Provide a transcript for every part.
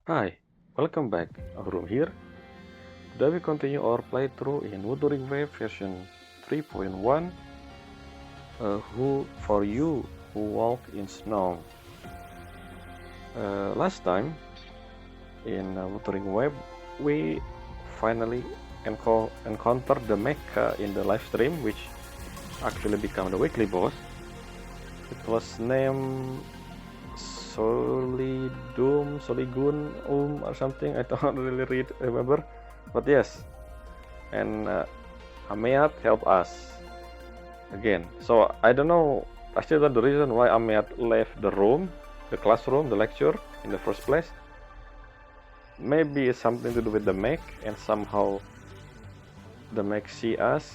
Hi, welcome back. Avrum here. Today we continue our playthrough in Wuthering Waves version 3.1. Who for you who walk in snow. Last time in Wuthering Waves, we finally encountered the mecha in the live stream, which actually became the weekly boss. It was named Soligun or something. I don't really remember, but yes, and Ameat helped us again. So I don't know. I still don't know the reason why Ameat left the room, the classroom, the lecture in the first place. Maybe it's something to do with the mech, and somehow the mech see us.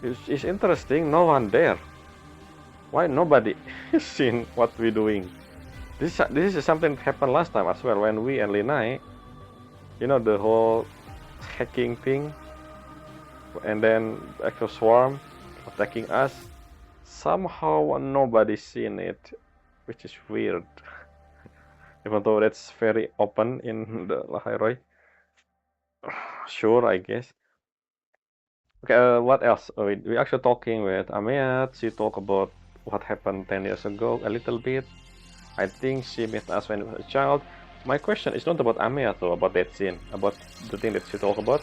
It's interesting. No one there. Why nobody seen what we're doing? This is something that happened last time as well when we and Linai, the whole hacking thing, and then the actual swarm attacking us. Somehow nobody seen it, which is weird. Even though that's very open in the Lahai-Roi. Sure, I guess. Okay, what else? We actually talking with Ameat. She talked about what happened 10 years ago a little bit. I think she met us when we were a child. My question is not about Ameat though, about that scene, about the thing that she talked about.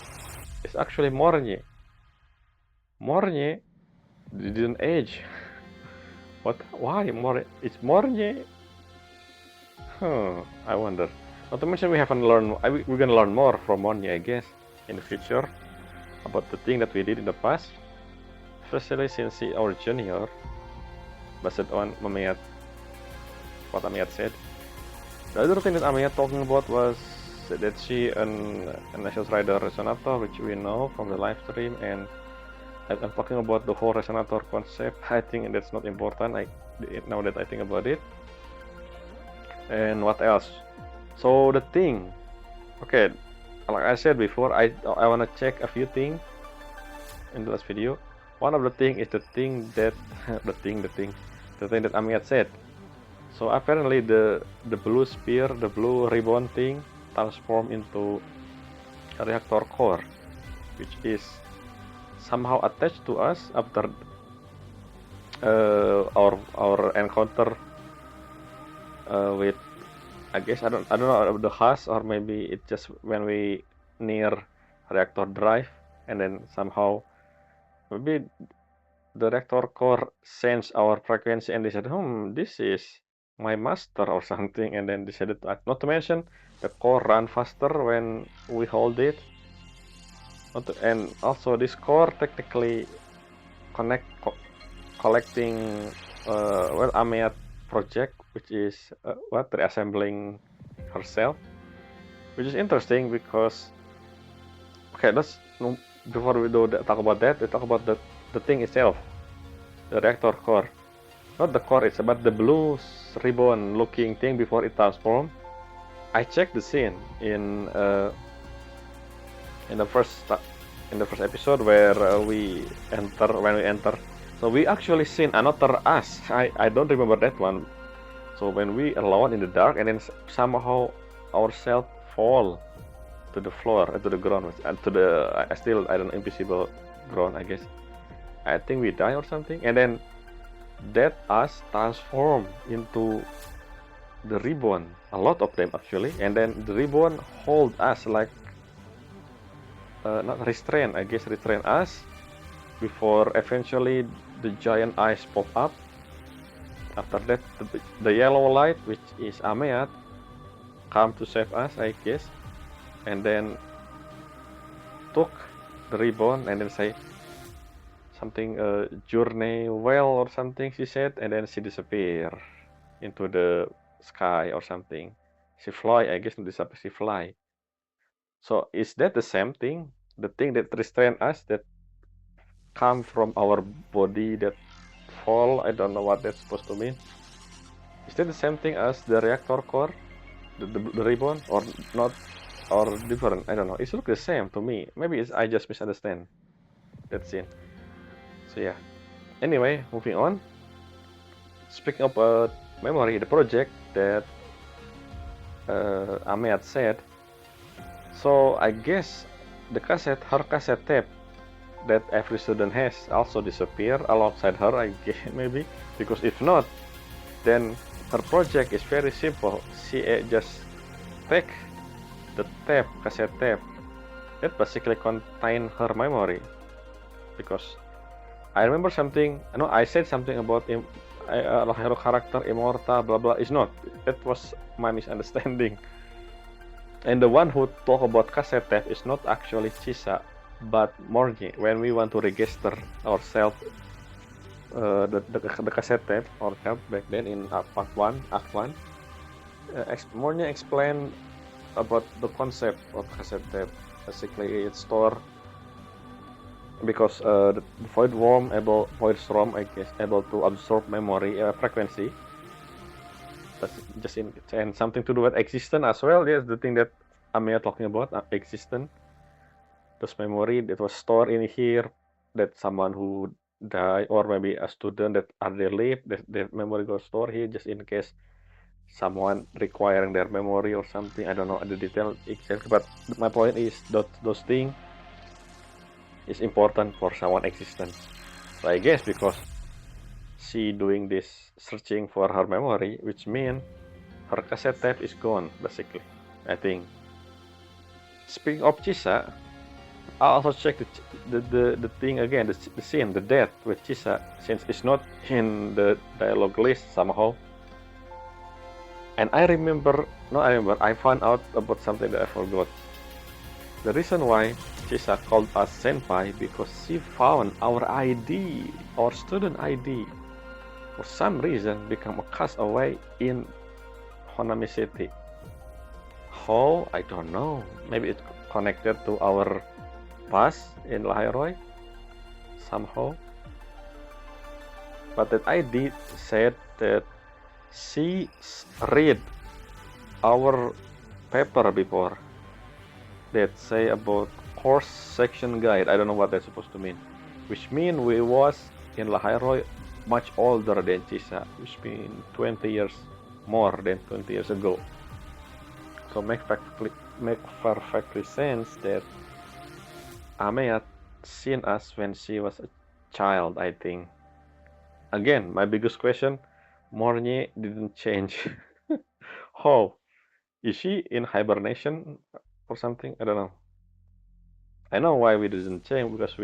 It's actually Mornye. Mornye didn't age. What? Why? It's Mornye. Huh. I wonder. Not to mention we haven't learned. We're gonna learn more from Mornye, I guess, in the future about the thing that we did in the past. Especially since he our junior, based on Ameat, what Ameat said. The other thing that Ameat talking about was that she an National Rider Resonator, which we know from the live stream, and I'm talking about the whole resonator concept. I think that's not important. Now that I think about it. And what else? So the thing, okay, like I said before, I wanna check a few things in the last video. One of the thing is the thing that the thing that Amiat said. So apparently the blue spear, the blue ribbon thing, transformed into a reactor core, which is somehow attached to us after our encounter with, I guess I don't know the husk, or maybe it just when we near reactor drive, and then somehow maybe the reactor core sensed our frequency and they said, this is my master or something, and then decided to act. Not to mention the core run faster when we hold it. And also this core technically connect collecting Amiat project, which is reassembling herself, which is interesting because okay, let's before we talk about that, we talk about the thing itself, the reactor core. Not the core, it's about the blue ribbon looking thing before it transforms. I checked the scene in the first episode where we enter. So we actually seen another us. I don't remember that one. So when we alone in the dark and then somehow ourselves fall to the floor, to the ground, to the I don't know, invisible ground, I guess. I think we die or something, and then that us transform into the ribbon, a lot of them actually, and then the ribbon hold us like not restrain, I guess restrain us before eventually the giant eyes pop up. After that, the yellow light, which is Ameat, come to save us, I guess, and then took the ribbon and then say something journey well or something she said, and then she disappear into the sky or something. She fly, I guess, disappear, she fly. So is that the same thing? The thing that restrain us that come from our body that fall? I don't know what that's supposed to mean. Is that the same thing as the reactor core, the ribbon, or not, or different? I don't know. It looks the same to me. Maybe I just misunderstand that scene. So yeah. Anyway, moving on. Speaking of memory, the project that Ahmed said. So I guess her cassette tape that every student has also disappear alongside her, I guess, maybe, because if not, then her project is very simple. She just take the cassette tape that basically contain her memory, because I remember something. No, I said something about hero character immortal, blah blah. It's not. That was my misunderstanding. And the one who talk about cassette tape is not actually Chisa, but Morny. When we want to register ourselves, the cassette tape ourselves back then in Act 1, Morny explained about the concept of cassette tape. Basically, it's store because the void storm, I guess, able to absorb memory frequency. That's just and something to do with existence as well. Yes, the thing that Amaya talking about, existence. Those memory that was stored in here, that someone who died or maybe a student that are they live, that their memory got stored here just in case someone requiring their memory or something. I don't know the detail exactly, but my point is that those things is important for someone existence. So I guess because she doing this searching for her memory, which means her cassette tape is gone basically, I think. Speaking of Chisa, I also checked the thing again, the scene, the death with Chisa, since it's not in the dialogue list somehow. And I found out about something that I forgot. The reason why Chisa called us senpai because she found our ID, our student ID, for some reason become a castaway in Honami City. How? I don't know. Maybe it's connected to our past in Lahai-Roi somehow. But that ID said that she read our paper before that say about course section guide. I don't know what that's supposed to mean. Which mean we was in Lahai-Roi much older than Chisa, which means 20 years more than 20 years ago. So make perfectly sense that Amea seen us when she was a child, I think. Again, my biggest question, Morny didn't change. How? Is she in hibernation or something? I don't know. I know why we didn't change because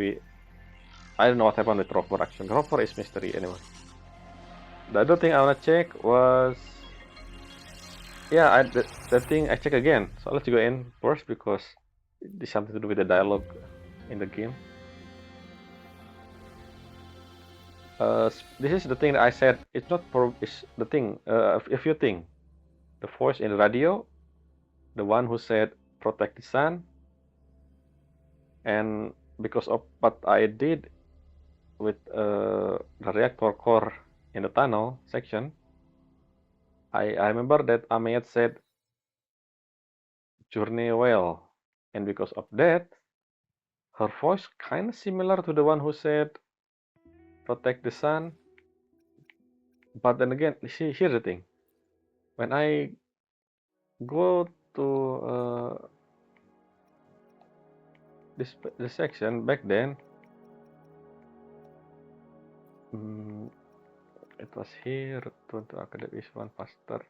I don't know what happened with Roper actually. Roper is mystery anyway. The other thing I wanna check was, yeah, the thing I check again. So let's go in first because it's something to do with the dialogue in the game. This is the thing that I said. It's not it's the thing. A few things. The voice in the radio, the one who said protect the sun, and because of what I did with the reactor core in the tunnel section, I remember that Ahmed said journey well, and because of that, her voice kind of similar to the one who said protect the sun. But then again, here's the thing. When I go to this section back then, it was here to academic one faster.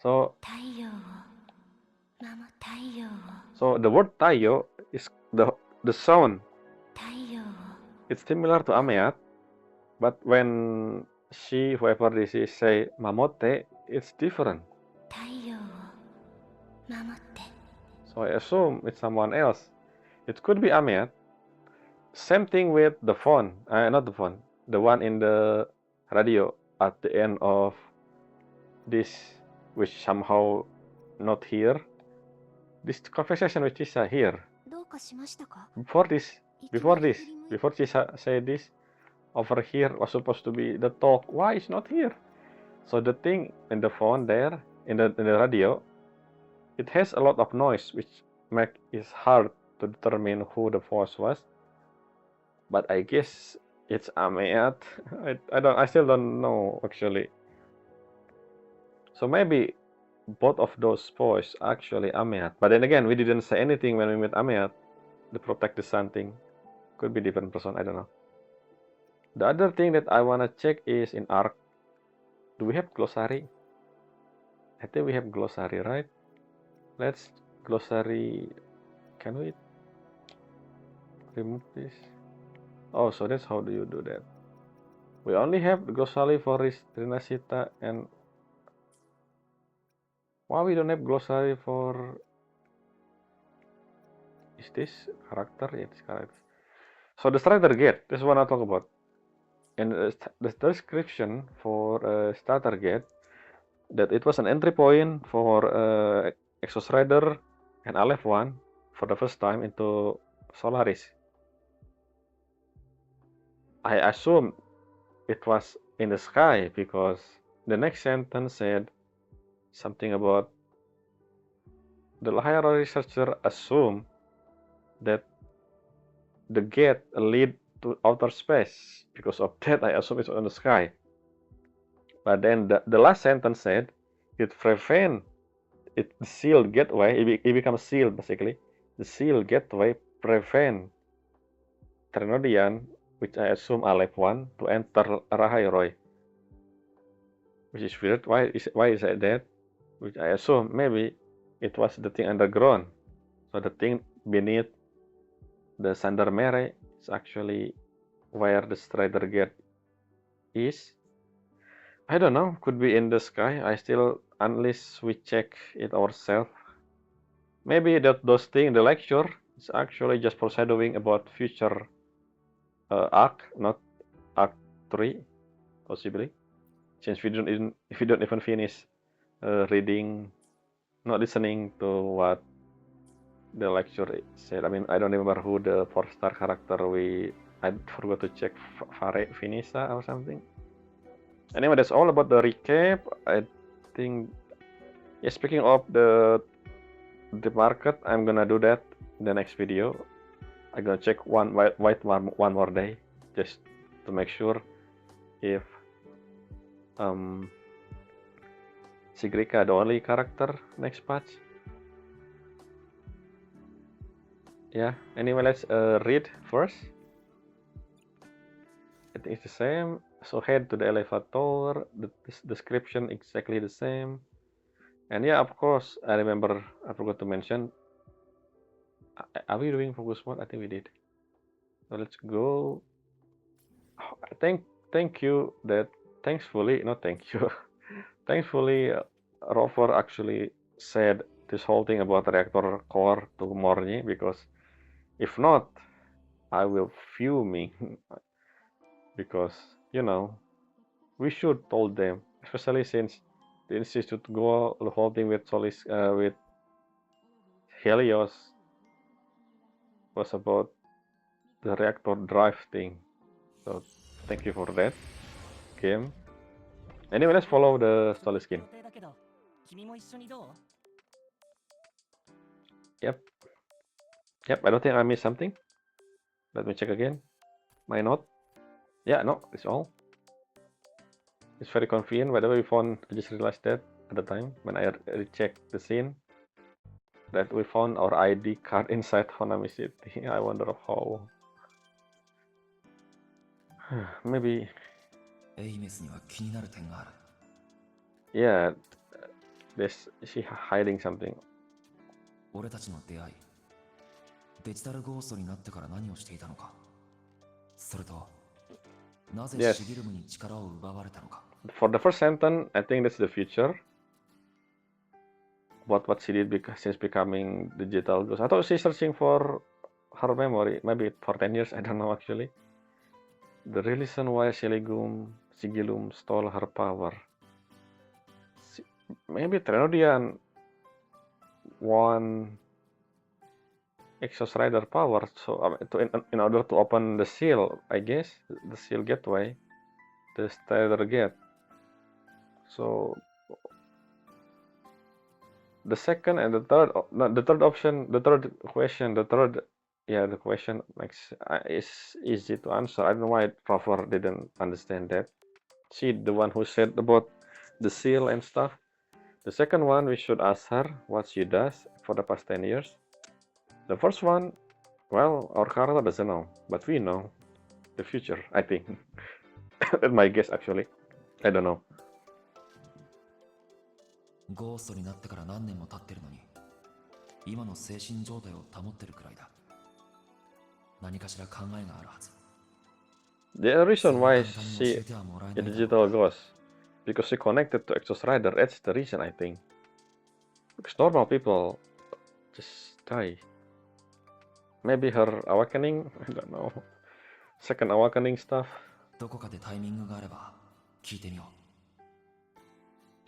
So the word Tayo is the sound. It's similar to Ameat, but when whoever this is, say Mamote, it's different. So I assume it's someone else. It could be Ameat. Same thing with the phone. Not the phone. The one in the radio at the end of this, which somehow not here. This conversation with Chisa here. Before Chisa said this, over here was supposed to be the talk. Why it's not here? So the thing in the phone there, in the radio, it has a lot of noise, which make it hard to determine who the voice was. But I guess it's Ameat. I still don't know actually. So maybe both of those boys actually Ameat. But then again, we didn't say anything when we met Ameat. The protect the sun thing could be different person. I don't know. The other thing that I wanna check is in arc. Do we have glossary? I think we have glossary, right? Let's glossary. Can we remove this? Oh, so that's how do you do that? We only have the glossary for Rinasita and why we don't have glossary for is this character? Yeah, this character. So the starter gate, this is what I talk about. And the description for starter gate that it was an entry point for Exos Rider and Aleph 1 for the first time into Solaris. I assume it was in the sky because the next sentence said something about the Lahai-Roi researcher assume that the gate lead to outer space. Because of that, I assume it's on the sky. But then the last sentence said it prevent it the sealed gateway. It becomes sealed basically. The sealed gateway prevent Trenodian, which I assume Aleph 1, to enter Lahai-Roi. Which is weird. Why is it that? Which I assume maybe it was the thing underground. So the thing beneath the Sandar Mere is actually where the Strider Gate is. I don't know, could be in the sky. I still, unless we check it ourselves. Maybe those things, the lecture is actually just foreshadowing about future arc, not arc 3, possibly. Since if we don't even finish reading, not listening to what the lecture said. I mean, I don't remember who the 4-star character I forgot to check Fare Finisa or something. Anyway, that's all about the recap. I think, yeah, speaking of the market, I'm gonna do that in the next video. I'm gonna check one more day just to make sure if Sigrika the only character next patch. Yeah, anyway, let's read first. I think it's the same. So head to the elevator, the description exactly the same. And yeah, of course, I remember I forgot to mention. Are we doing focus mode? I think we did. So let's go. Thank you that thankfully, not thank you. Thankfully, Rover actually said this whole thing about reactor core to Morny because if not, I will fuming because we should told them, especially since the institute go the whole thing with Solis with Helios was about the reactor drive thing. So thank you for that game. Anyway, let's follow the Solis skin. Yep. Yep, I don't think I missed something. Let me check again. My note. Yeah, no, it's all. It's very convenient. By the way, I just realized that at the time when I rechecked the scene that we found our ID card inside Honami City. I wonder how. Maybe. Yeah, she hiding something. 俺たちの出会い、デジタルゴーストになってから何をしていたのか、それとなぜシギルムに力を奪われたのか。For the first sentence, I think that's the future. What she did since becoming digital ghost. I thought she's searching for her memory, maybe for 10 years, I don't know actually. The reason why Sigilum stole her power. Maybe Trenodian won Exos Rider power, so in order to open the seal, I guess, the seal gateway, the Strider gate. So the second and the third, the third option, the third question, the question is easy to answer. I don't know why Rover didn't understand that. She the one who said about the seal and stuff. The second one, we should ask her what she does for the past 10 years. The first one, well, our character doesn't know, but we know the future, I think. That's my guess, actually. I don't know. ゴーストになってから何年も経ってるのに、今の精神状態を保ってるくらいだ。何かしら考えがあるはず。The reason why she is a digital ghost, because she connected to Exos Rider, that's the reason, I think. Because normal people just die. Maybe her awakening, I don't know. Second awakening stuff. どこかでタイミングがあれば聞いてみよう。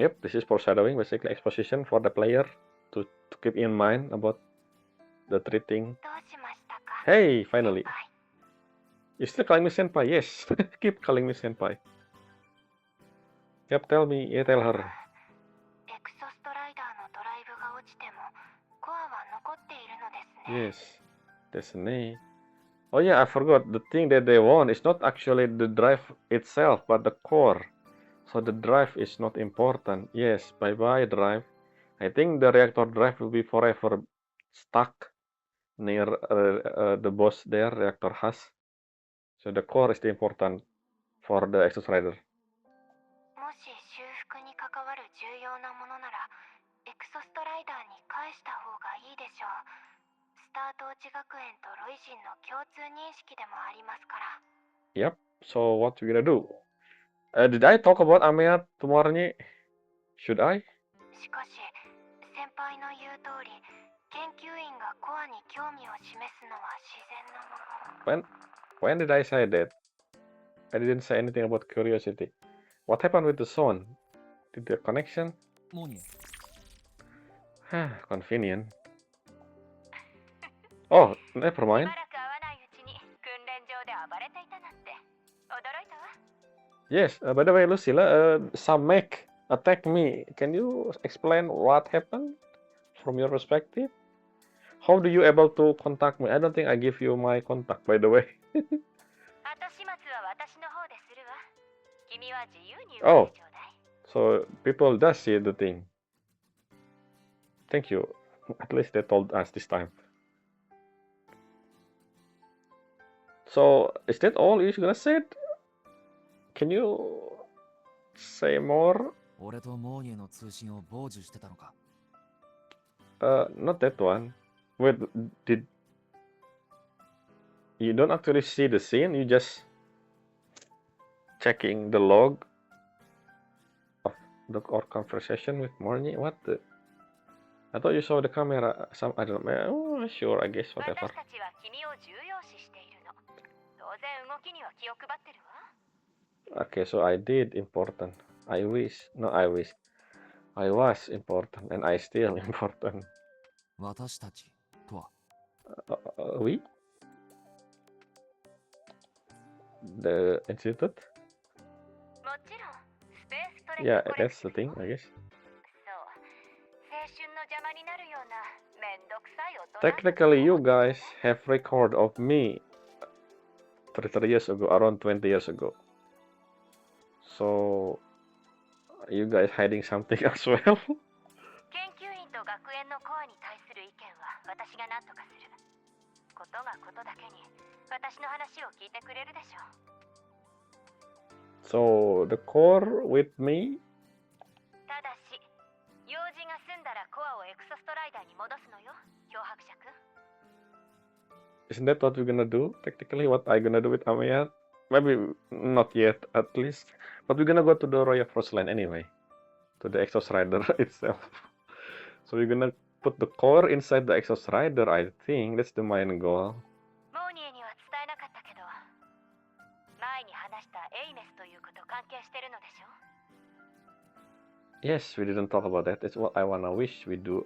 Yep, this is foreshadowing, basically exposition for the player to keep in mind about the treating. Hey, finally. You still calling me senpai? Yes, keep calling me senpai. Yep, tell me, yeah, tell her. Yes, destiny. Oh yeah, I forgot. The thing that they want is not actually the drive itself, but the core. So the drive is not important. Yes, bye-bye drive. I think the reactor drive will be forever stuck near the boss there, reactor has. So the core is the important for the Exos Rider. もし修復に関わる重要なものなら、エクソストライダーに返した方がいいでしょう。スター統治学園とロイジンの共通認識でもありますから。Yep, so what we gonna do? Did I talk about Ameya tomorrow? Should I? しかし、先輩の言う通り、研究員がコアに興味を示すのは自然なもの。When did I say that? I didn't say anything about curiosity. What happened with the sound? Did the connection? モーニー。Convenient. Oh, never mind. Yes, by the way, Lucilla, some mech attacked me. Can you explain what happened from your perspective? How do you able to contact me? I don't think I give you my contact, by the way. Oh, so people does see the thing. Thank you. At least they told us this time. So, is that all you're gonna say? Can you say more? 俺とモーニーの通信を傍受してたのか。Not that one. Wait, did you don't actually see the scene? You just checking the log of our conversation with Morny? What the? I thought you saw the camera. Some I don't know. Oh, sure, I guess whatever. Okay, so I did important. I wish. No, I wish. I was important, and I still important. 私たちとは We? The institute? Yeah, that's the thing, I guess. Technically, you guys have record of me 33 years ago, around 20 years ago. So, are you guys hiding something as well? 研究員と学園のコアに対する意見は私が何とかする。ことがことだけに私の話を聞いてくれるでしょう。So, the core with me? ただし、用事が済んだらコアをエクソストライダーに戻すのよ、脅迫者くん。Isn't that what we're gonna do? Technically, what I gonna do with Ameya? Maybe not yet, at least. But we're gonna go to the Royal Frost Line anyway. To the Exos Rider itself. So we're gonna put the core inside the Exos Rider, I think. That's the main goal. モーニエには伝えなかったけど、前に話したエイメスということ関係してるのでしょ？ Yes, we didn't talk about that. It's what I wanna wish we do.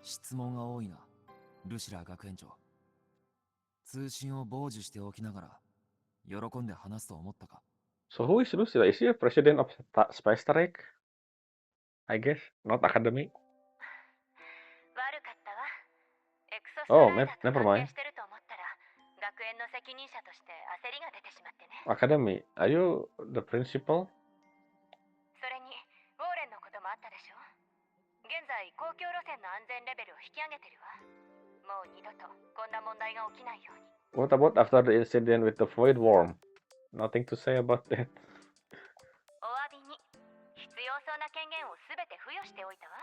質問が多いな、ルシラー学園長。通信を傍受しておきながら、喜んで話すと思ったか。So who is Lucilla? Is she a president of Spice Strike? I guess, not academy. 悪かったわ。エクソストラ Oh, イダーと never 関係 mind. してると思ったら、学園の責任者として焦りが出てしまってね。 Academy, are you the principal? それに、ウォーレンのこともあったでしょ？現在公共路線の安全レベルを引き上げてるわ。もう二度とこんな問題が起きないように。What about after the incident with the void worm? Nothing to say about that. お詫びに必要そうな権限をすべて付与しておいたわ。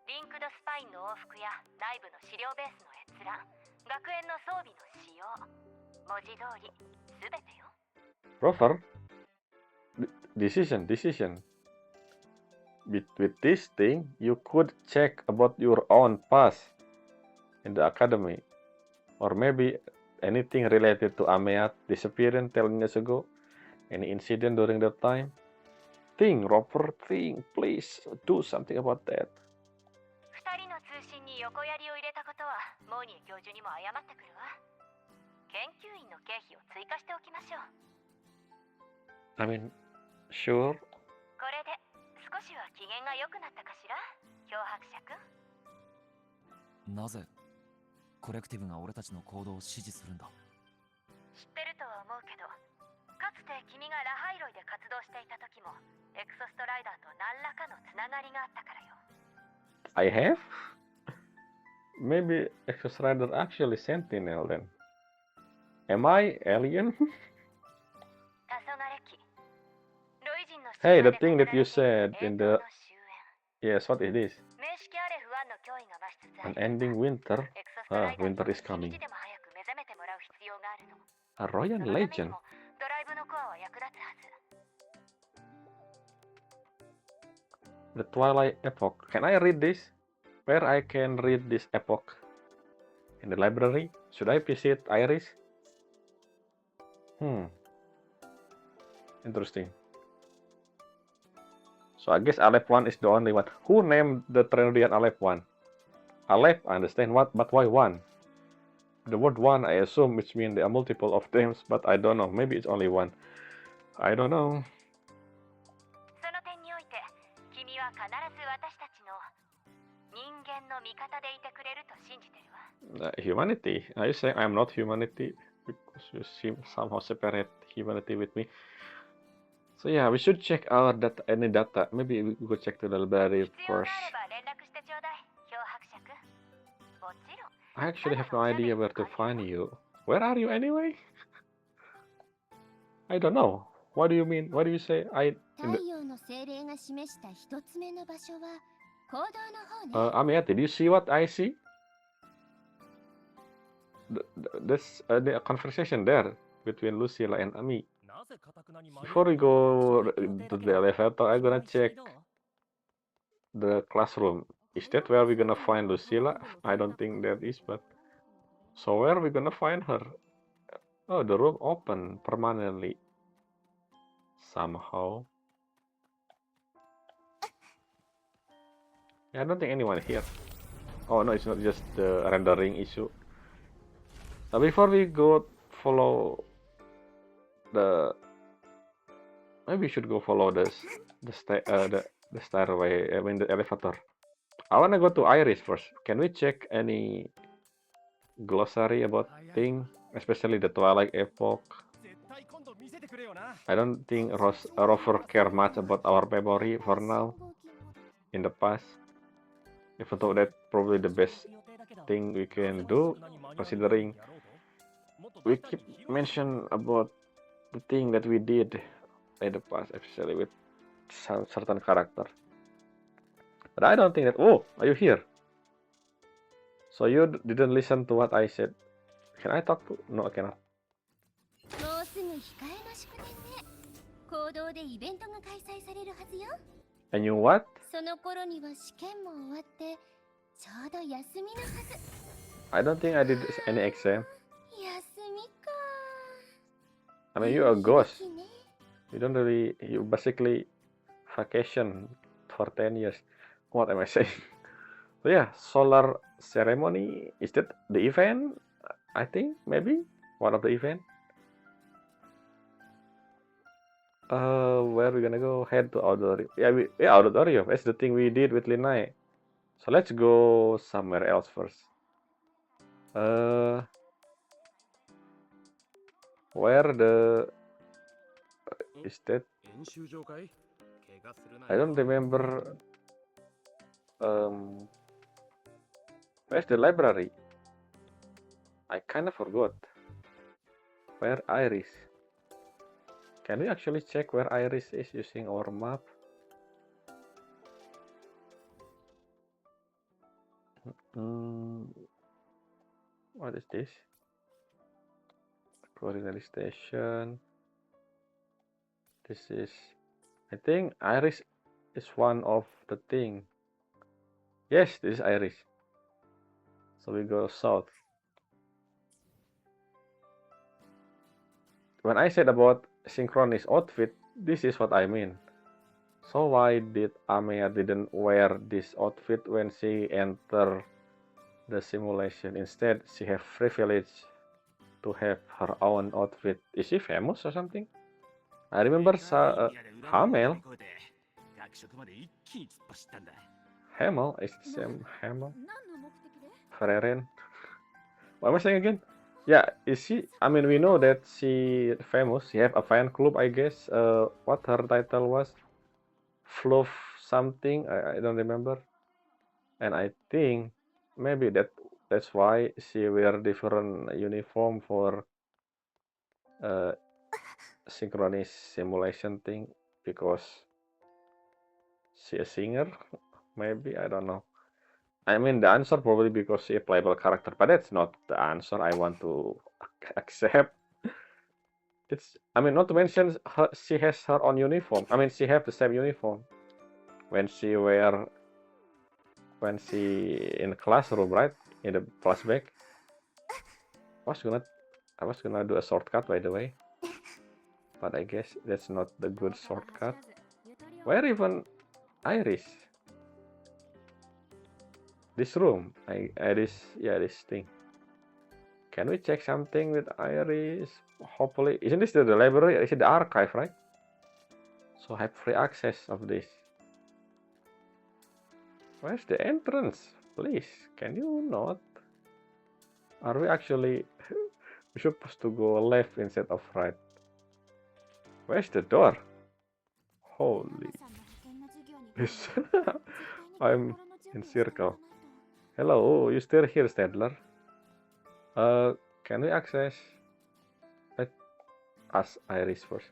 リンクドスパインの往復や内部の資料ベースの閲覧、学園の装備の使用、文字通りすべてよ。Rover, decision. With this thing, you could check about your own past in the academy, or maybe anything related to Ameat disappearing 10 years ago, any incident during that time. Think, Rover, think, please do something about that. 二人の通信に横やりを入れたことはモーニエ教授にも謝ってくるわ。研究員の経費を追加しておきましょう。I mean, sure. これで少しは機嫌が良くなったかしら、漂白者くん。なぜコレクティブが俺たちの行動を支持するんだ？知ってるとは思うけど、かつて君がラハイロイで活動していた時もエクソストライダーと何らかのつながりがあったからよ。I have? Maybe Exos Rider actually Sentinel then. Am I alien? 黄昏期、ロイ人の Hey, the thing that you said in the... Yes, what is this? 名式アレフ1の脅威が増しつつある。 Unending winter? エクソストライダー Winter is に coming. 一日でも早く目覚めてもらう必要があるの。 A Royal そのために Legend? もドライブのコアは役立つはず。 The Twilight Epoch. Can I read this? Where I can read this epoch? In the library? Should I visit Iris? Interesting. So I guess Aleph 1 is the only one. Who named the Trinodian Aleph 1? Aleph, I understand what, but why 1? The word 1, I assume, which means there are multiple of them, but I don't know. Maybe it's only 1. I don't know. その点において、君は必ず私たちの人間の味方でいてくれると信じてるわ。Humanity? Are you saying I'm not humanity? Because you seem somehow separate humanity with me. So yeah, we should check out that any data. Maybe we could check the library 必要が first. あれば連絡してちょうだい、漂白者くん。もちろん。 I actually have no idea where to find you. Where are you anyway? I don't know. What do you mean? What do you say? In 太 the, 陽の精霊が示した一つ目の場所は行動の方ね。 Amiya, did you see what I see? There's the conversation there between Lucilla and Ami. Before we go to the elevator, I'm gonna check the classroom. Is that where we're gonna find Lucilla? I don't think that is, but... So where are we gonna find her? Oh, the room open permanently. Somehow. Yeah, I don't think anyone here. Oh no, it's not just the rendering issue. Before we go follow the... Maybe we should go follow the stairway, I mean the elevator. I wanna go to Iris first. Can we check any glossary about things, especially the Twilight Epoch? I don't think Rover care much about our memory for now. In the past, even though that's probably the best thing we can do, considering we keep mention about the thing that we did in the past, especially with some certain character. But I don't think that... Oh, are you here? So you didn't listen to what I said. Can I talk to... No, I cannot. もうすぐ控えの祝年ね。行動でイベントが開催されるはずよ。 And you what? その頃には試験も終わってちょうど休みのはず。 I don't think I did any exam. 休みか。 I mean, you're a ghost. いいね。 You don't really... You basically vacation for 10 years. What am I saying? So yeah, solar ceremony. Is that the event? I think, maybe? One of the event? Where are we gonna go? Head to auditorium. Yeah, auditorium. That's the thing we did with Linai. So let's go somewhere else first. Where the... Is that... I don't remember Um, where's the library? I kinda forgot. Where Iris? Can we actually check where Iris is using our map? What is this? Coordinate station. This is, I think Iris is one of the thing. Yes, this is Iris. So we go south. When I said about synchronous outfit, this is what I mean. So why did Amaya didn't wear this outfit when she entered the simulation? Instead, she have privilege to have her own outfit. Is she famous or something? I remember Hamel. Hamel is the same Hamel. Ferren. What am I saying again? Yeah, is she? I mean, we know that she famous. She have a fan club, I guess. What her title was? Fluff something. I don't remember. And I think maybe that's why she wear different uniform for synchronous simulation thing, because she a singer. Maybe, I don't know. I mean, the answer probably because she a playable character, but that's not the answer I want to accept. It's, I mean, not to mention she has her own uniform. I mean, she have the same uniform when she in classroom, right? In the flashback. I was gonna do a shortcut, by the way, but I guess that's not the good shortcut. Where even Iris? This room. This thing. Can we check something with Iris? Hopefully, isn't this the library? Is it the archive, right? So I have free access of this. Where's the entrance? Please, can you not? Are we actually... we're supposed to go left instead of right. Where's the door? Holy... I'm in circle. Hello, you still here, Stadler? Can we access... Let us Iris first.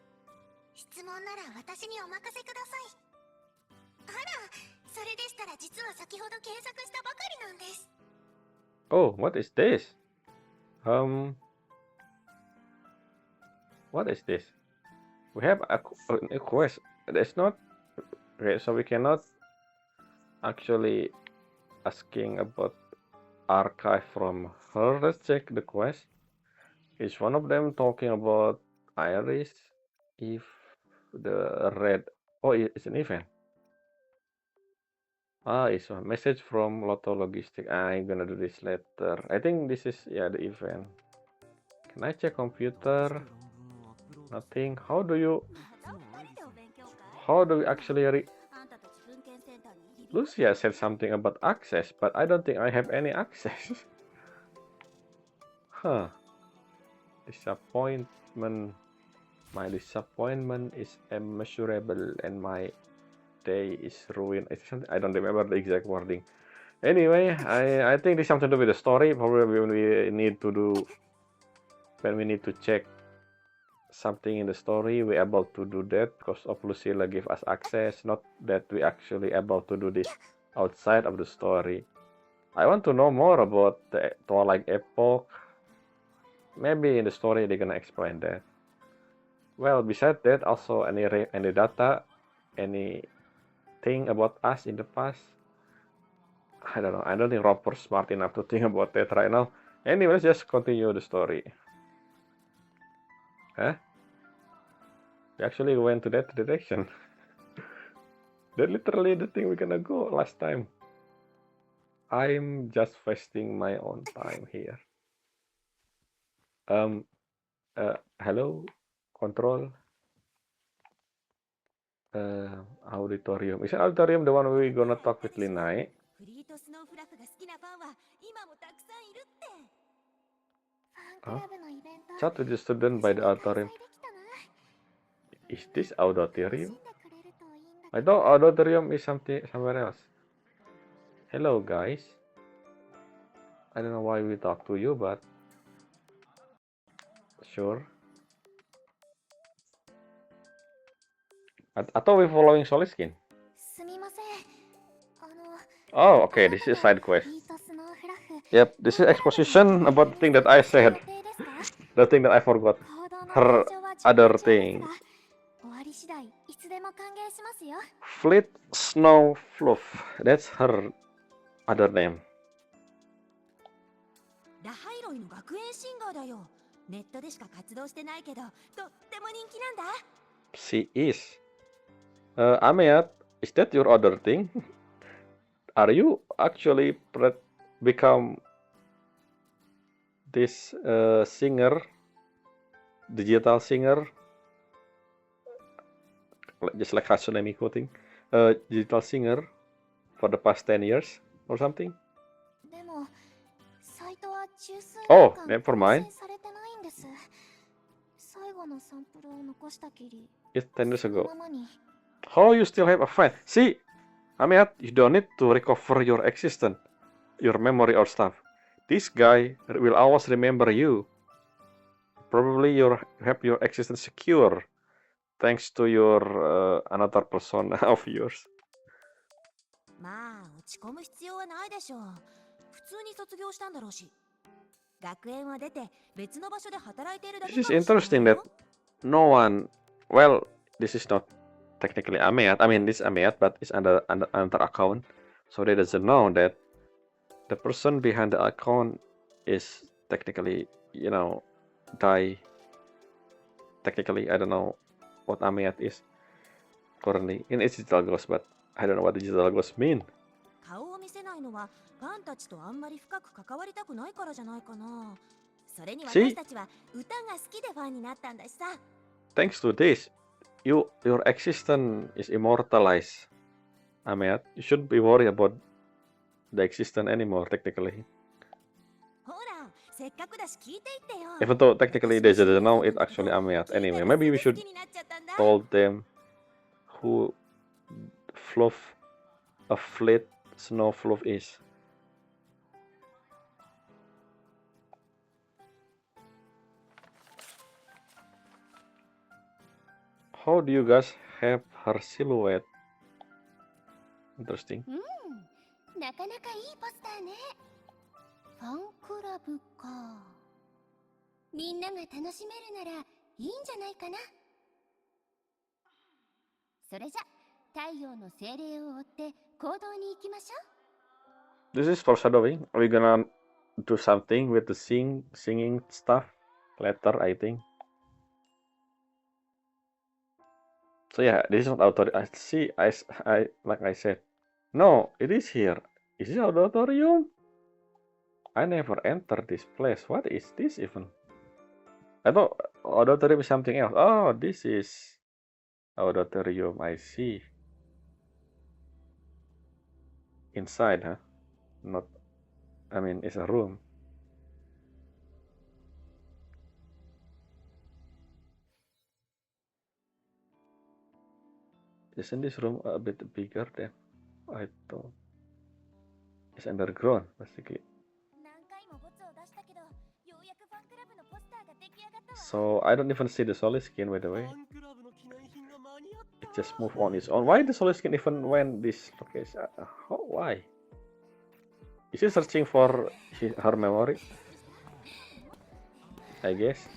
Oh, what is this? What is this? We have a quest. That's not... Okay, so we cannot actually asking about archive from her. Let's check the quest. Is one of them talking about Iris? If the red... Oh, it's an event. It's a message from Lotto Logistic. I'm gonna do this later. I think this is, yeah, the event. Can I check computer? Nothing. How do we actually Lucia said something about access, but I don't think I have any access. Huh. Disappointment. My disappointment is immeasurable and my day is ruined. I don't remember the exact wording. Anyway, I think this is something to do with the story. Probably when we need to check something in the story, we're able to do that because of Lucilla give us access, not that we actually able to do this outside of the story. I want to know more about the Twilight Epoch. Maybe in the story they're gonna explain that. Well, besides that, also any data, anything about us in the past. I don't know. I don't think Roper's smart enough to think about that right now. Anyway, let's just continue the story. Huh? We actually went to that direction. That's literally the thing we're gonna go last time. I'm just wasting my own time here. Hello, control. Auditorium. Is auditorium the one we're gonna talk with Linai? Chat with the student by the auditorium. Is this auditorium? I thought auditorium is somewhere else. Hello guys. I don't know why we talk to you, but sure. I thought we're following Soliskin. すみません。Oh, okay, this is side quest. Yep, this is exposition about the thing that I said. The thing that I forgot. Her other thing. 終わり次第いつでも歓迎しますよ。 Fleet Snow Fluff. That's her other name. ラハイロイの学園シンガーだよ。ネットでしか活動してないけど、とっても人気なんだ。She is. Ameat, is that your other thing? Are you actually become this singer, digital singer, just like Hatsune Miku thing, digital singer for the past 10 years or something? でもサイトは十数 Oh, 年間 never 更 mind. 新されてないんです。最後のサンプルを残したきり、 It's 10 years その ago. ままに。 How you still have a friend? See, Ameat, you don't need to recover your existence, your memory or stuff. This guy will always remember you. Probably you have your existence secure, thanks to your another persona of yours. まあ、落ち込む必要はないでしょう。普通に卒業したんだろうし。学園を出て別の場所で働いているだけ This か is もしれ interesting ない that よ。 no one, well, this is not technically Ameat. I mean, this is Ameat, but it's under another account, so they doesn't know that the person behind the account is technically, you know, die. Technically, I don't know what Ameat is currently in its digital ghost, but I don't know what digital ghost mean. 顔を見せないのはファンたちとあんまり深く関わりたくないからじゃないかな。それに See? 私たちは歌が好きでファンになったんだしさ。 Thanks to this, your existence is immortalized. Ameat, you shouldn't be worried about the existence anymore, technically. ほら、せっかくだし聞いていってよ。 Even though technically they didn't know it actually Ameat anyway. Maybe we should 好きになっちゃったんだ。 told them who Fluff, a fleet snow fluff is. How do you guys have her silhouette? Interesting. なかなかいいポスターね。ファンクラブか。みんなが楽しめるならいいんじゃないかな。それじゃ太陽の精霊を追って行動に行きましょう。 This is foreshadowing. Are we gonna do something with the singing stuff later, I think. So yeah, this is not auditorium. I see. I like I said. No, it is here. Is this auditorium? I never entered this place. What is this even? I thought auditorium is something else. Oh, this is auditorium. I see. Inside, huh? Not. I mean, it's a room. Isn't this room a bit bigger than I thought? It's underground, basically. 何回もボツを出したけど、ようやくファンクラブのポスターが出来上がったわ。 So I don't even see the solid skin, by the way. It just moved on its own. Why the solid skin even went this location? Why? Is he searching for her memory? I guess.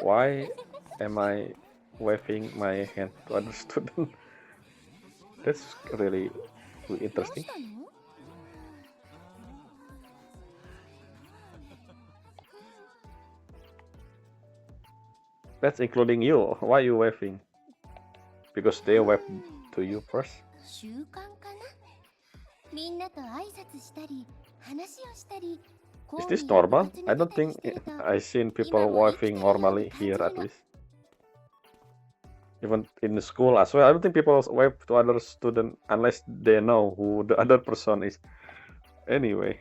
Why am I waving my hand to other student? That's really interesting. どうしたの？ That's including you. Why are you waving? Because they waved to you first. 習慣かな。みんなと挨拶したり、話をしたり。 Is this normal? I don't think I've seen people waving normally here at least. Even in the school as well, I don't think people wave to other students unless they know who the other person is. Anyway.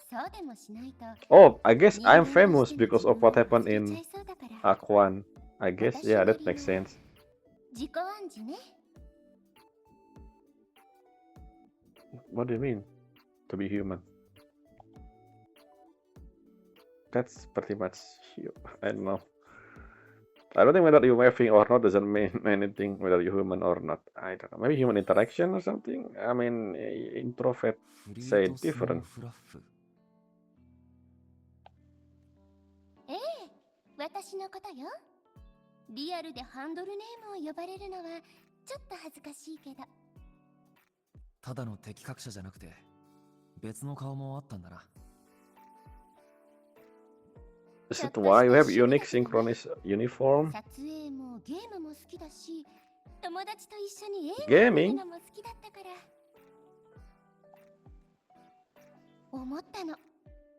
そうでもしないと。 Oh, I guess I'm famous because of what happened in Act 1. I guess, yeah, that makes sense. 自己暗示ね。What do you mean to be human? That's pretty much I don't know. I don't think whether you're waving or not doesn't mean anything whether you're human or not. I don't know. Maybe human interaction or something. I mean, introvert フリ say ートスノー different. フラッフ。ええ、私のことよ。リアルでハンドルネームを呼ばれるのはちょっと恥ずかしいけど。ただの敵格者じゃなくて別の顔もあったんだな。Is it why you have unique synchronous uniform? 撮影もゲームも好きだし、友達と一緒に映画を見るのも好きだったから。思ったの。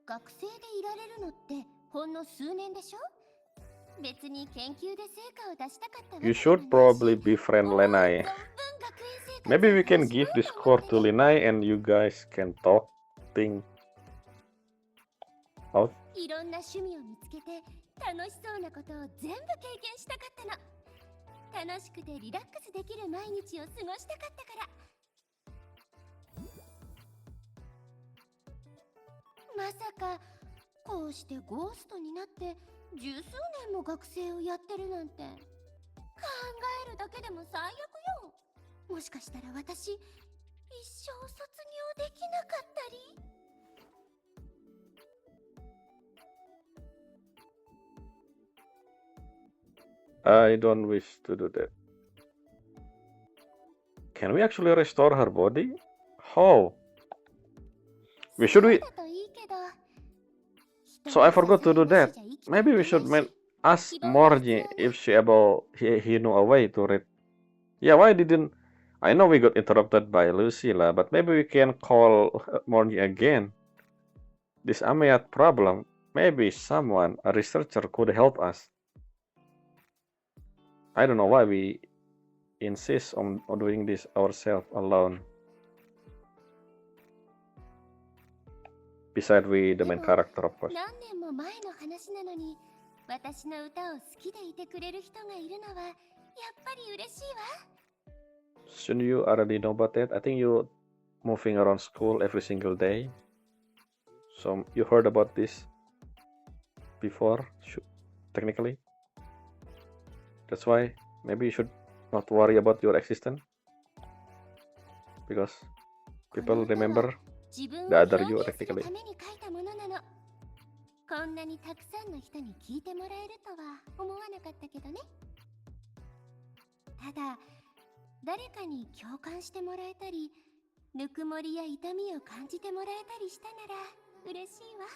学生でいられるのってほんの数年でしょ？別に研究で成果を出したかったわけ You でも should ないし probably befriend Lenai. 存分学園生活 Maybe we を can 楽しも give う this と思 core って to ね。 Lenai and you guys can talk things out. いろんな趣味を見つけて楽しそうなことを全部経験したかったの。楽しくてリラックスできる毎日を過ごしたかったから。まさかこうしてゴーストになって十数年も学生をやってるなんて、考えるだけでも最悪よ。もしかしたら私一生卒業できなかったり。I don't wish to do that. Can we actually restore her body? How? Should we? そうだといいけど。 So I forgot to do that. Maybe we should ask Morgie if he know a way to read. Yeah, why didn't I know we got interrupted by Lucilla, but maybe we can call Morgie again. This Ameyat problem. Maybe someone, a researcher, could help us. I don't know why we insist on doing this ourselves alone. Besides we the main character, of course. 何年も前の話なのに、私の歌を好きでいてくれる人がいるのはやっぱり嬉しいわ。 Shouldn't you already know about that? I think you moving around school every single day. So you heard about this before, technically. That's why maybe you should not worry about your existence. Because people remember 自分を the 表 other you 現する technically. ために書いたものなの。こんなにたくさんの人に聞いてもらえるとは思わなかったけどね。ただ、誰かに共感してもらえたり、ぬくもりや痛みを感じてもらえたりしたなら嬉しいわ。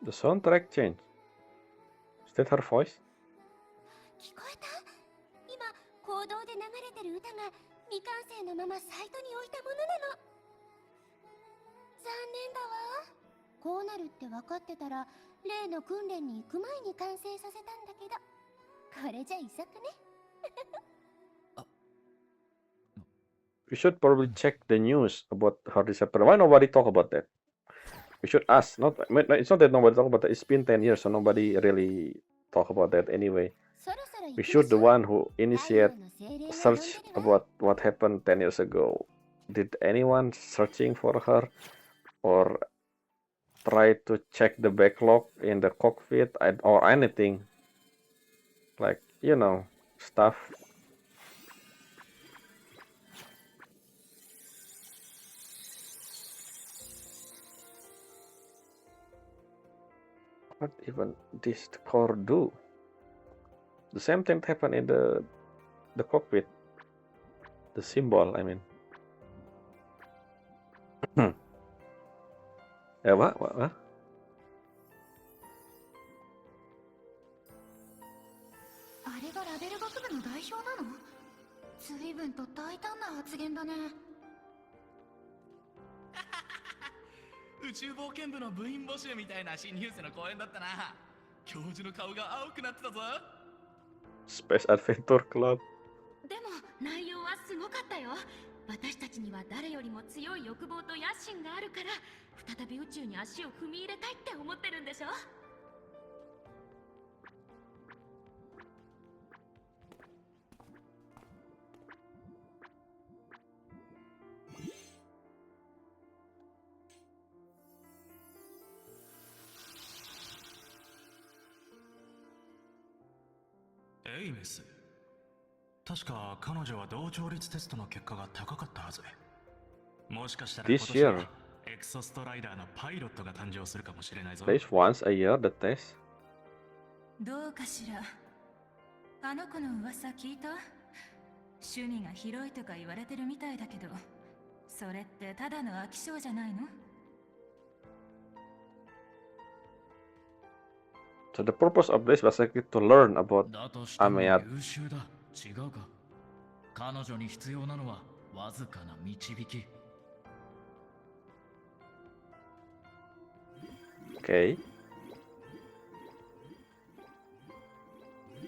The soundtrack changed. Is that her voice? 聞こえた？今、行動で流れてる歌が未完成のままサイトに置いたものなの。残念だわ。こうなるって分かってたら、例の訓練に行く前に完成させたんだけど、これじゃ遺作ね。We should probably check the news about her disappearance. Why nobody talk about that? We should ask. It's not that nobody talk about that. It's been 10 years, so nobody really talk about that anyway. そろそろ行 We きま should し the ょう。 one who 太陽 initiate の精霊が呼んで search るわ。 about what happened 10 years ago. Did anyone searching for her or try to check the backlog in the cockpit or anything? Like, stuff. What even this core do? The same thing happened in the cockpit. The symbol, I mean. What? あれがラベル学部の代表なの？随分と大胆な発言だね。宇宙冒険部の部員募集みたいな新入生の講演だったな。教授の顔が青くなってたぞ。 Space Adventure Club. でも内容はすごかったよ。私たちには誰よりも強い欲望と野心があるから、再び宇宙に足を踏み入れたいって思ってるんでしょ。エイメス。確か彼女は同調率テストの結果が高かったはず。もしかしたら今 This 年は year. エクソストライダーのパイロットが誕生するかもしれないぞ。 There's once a year the test. どうかしら。あの子の噂聞いた？趣味が広いとか言われてるみたいだけど、それってただの飽き性じゃないの？ So the purpose of this was actually to learn about だとしても Ameyat. 優秀だ。違うか。彼女に必要なのはわずかな導き。 Okay.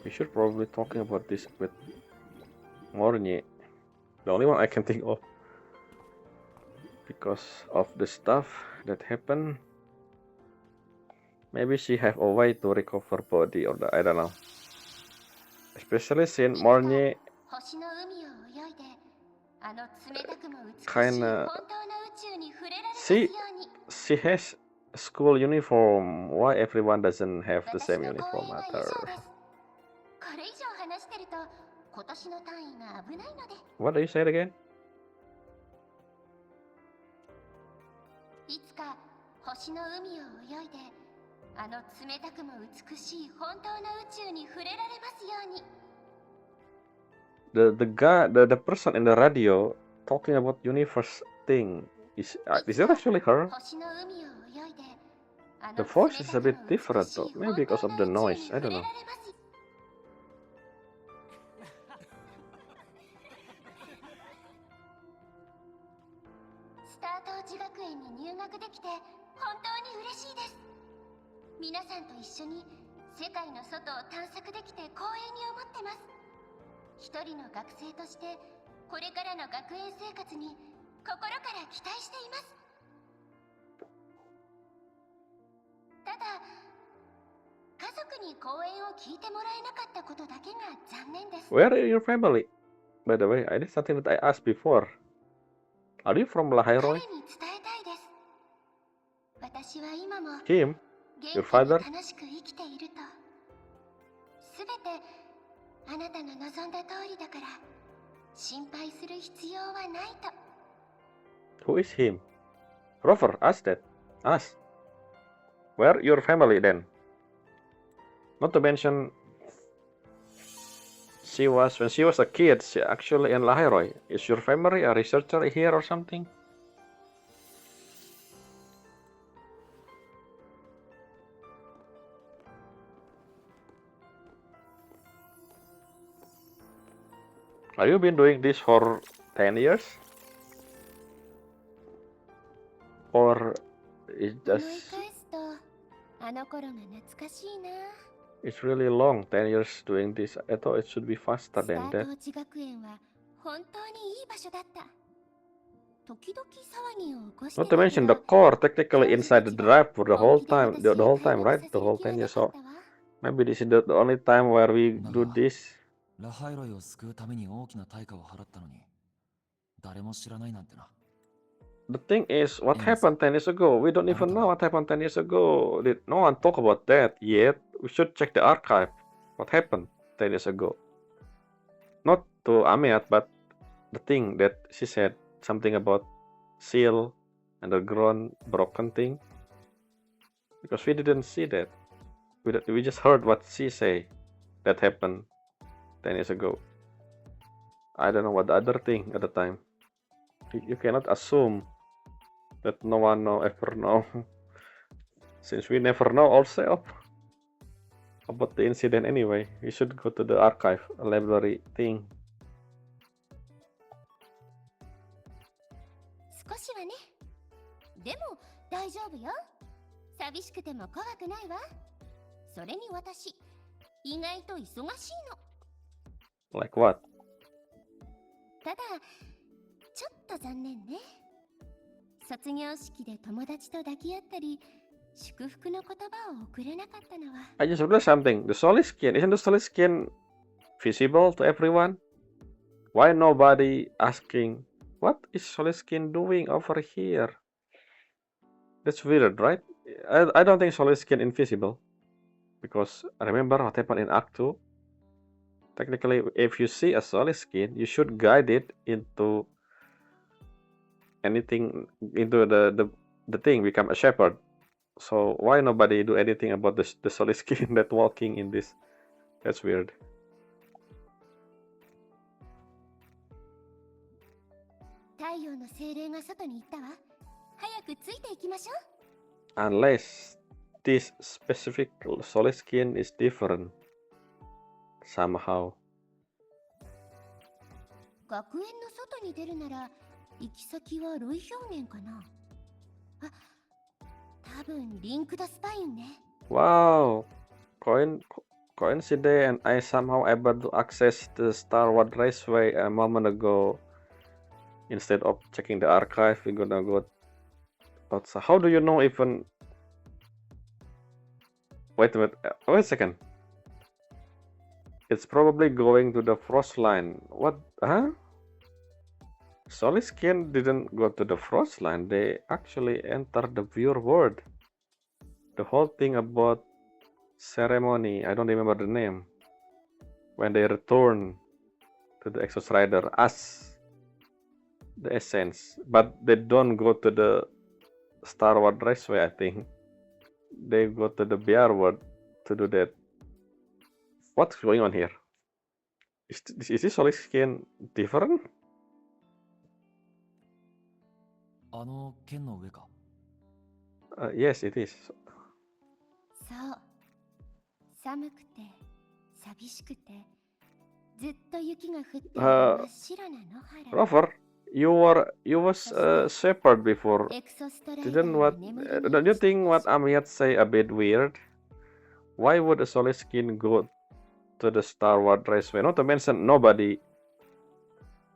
We should probably talking about this with Morny. The only one I can think of. Because of the stuff that happened. Maybe she have a way to recover body or I don't know. Especially since Morny 星の海を泳いであの冷たくも美しい Kinda 本当の宇宙に触れられます see ように。 she has a school uniform. Why everyone doesn't have the 私 same の講 uniform 演は at 以上 her? です。これ以上話してると今年の単位が危ないので。 What do you say it again? いつか星の海を泳いであの冷たくも美しい本当の宇宙に触れられますように。 The guy the person in the radio talking about universe thing is that actually her? 星の海を泳いであの The 冷 voice is た a く bit も美しい different though. 本 Maybe 当 because of の the 宇宙に noise. 触 I れ don't ら know. れます。スタートーチ学園に入学できて本当に嬉しいです。皆さんと一緒に世界の外を探索できて光栄に思ってます。一人の学生としてこれからの学園生活に心から期待しています。ただ家族に講演を聞いてもらえなかったことだけが残念です。 Where are your family? By the way, I did something that I asked before. Are you from 彼 Lahai-Roi? に伝えたいです。私は今も Him? 元 Your 気 father? に楽しく生きていると。すべてあなたの望んだ通りだから心配する必要はないと。 Who is him? Rover, ask that. Ask. Where your family then? Not to mention, when she was a kid, she actually in Lahai-Roi. Is your family a researcher here or something? Have you been doing this for 10 years? Or is 思い just 返すとあの頃が懐かしいな。 it's really long, 10 years doing this. I thought it should be faster スタ than ー that. トーチ学園は本当にいい場所だった。時々騒ぎを起こして Not た to け mention ど the core technically inside the drive for the whole 本気で time, 私 the を whole 退 time, 学 right? さ The せる whole 気 10 years. はなか So ったわ。 maybe this is the only time where we do this. ラハイロイを救うために大きな対価を払ったのに、誰も知らないなんてな。The thing is, what Yes. happened 10 years ago? We don't even know what happened 10 years ago. Did no one talk about that yet? We should check the archive. What happened 10 years ago? Not to Amiat, but the thing that she said something about seal, underground, broken thing. Because we didn't see that. We just heard what she say that happened 10 years ago. I don't know what the other thing at the time. You cannot assume that no one ever know. Since we never know ourselves about the incident anyway, we should go to the archive, library thing. 少しはね。でも大丈夫よ。寂しくても怖くないわ。それに私、意外と忙しいの。 Like what? ただ、ちょっと残念ね。卒業式で友達と抱き合ったり、祝福の言葉を送れなかったのは。I just realized something. The solid skin, isn't the solid skin visible to everyone? Why nobody asking, what is solid skin doing over here? That's weird, right? I don't think solid skin invisible. Because I remember what happened in Act 2. Technically, if you see a solid skin, you should guide it into anything, into the thing, become a shepherd. So why nobody do anything about the solid skin that walking in this? That's weird. 太陽の精霊が外に行ったわ。早くついていきましょう。 Unless this specific solid skin is different somehow. 学園の外に出るなら行き先はロイ表現かな。あ、多分リンクドスパインね。 Wow, coincidence, and I somehow able to access the Star That Raceway a moment ago. Instead of checking the archive, we're gonna go outside. How do you know even? Wait a minute. Wait a second. It's probably going to the frost line. What? Huh? Solid Skin didn't go to the frost line. They actually entered the viewer world. The whole thing about ceremony, I don't remember the name. When they return to the Exos Rider as the essence, but they don't go to the Star Wars Raceway, I think. They go to the VR world to do that. What's going on here? Is this Solid Skin different? あの剣の上か。Yes, it is. そう。寒くて寂しくてずっと雪が降っている真っ白な野原。 Rover, you was a shepherd before. エクソストライダー Didn't の what? 眠りに Don't you think what Amiat say a bit weird? Why would a Solid Skin go to the Star Wars Raceway? Not to mention nobody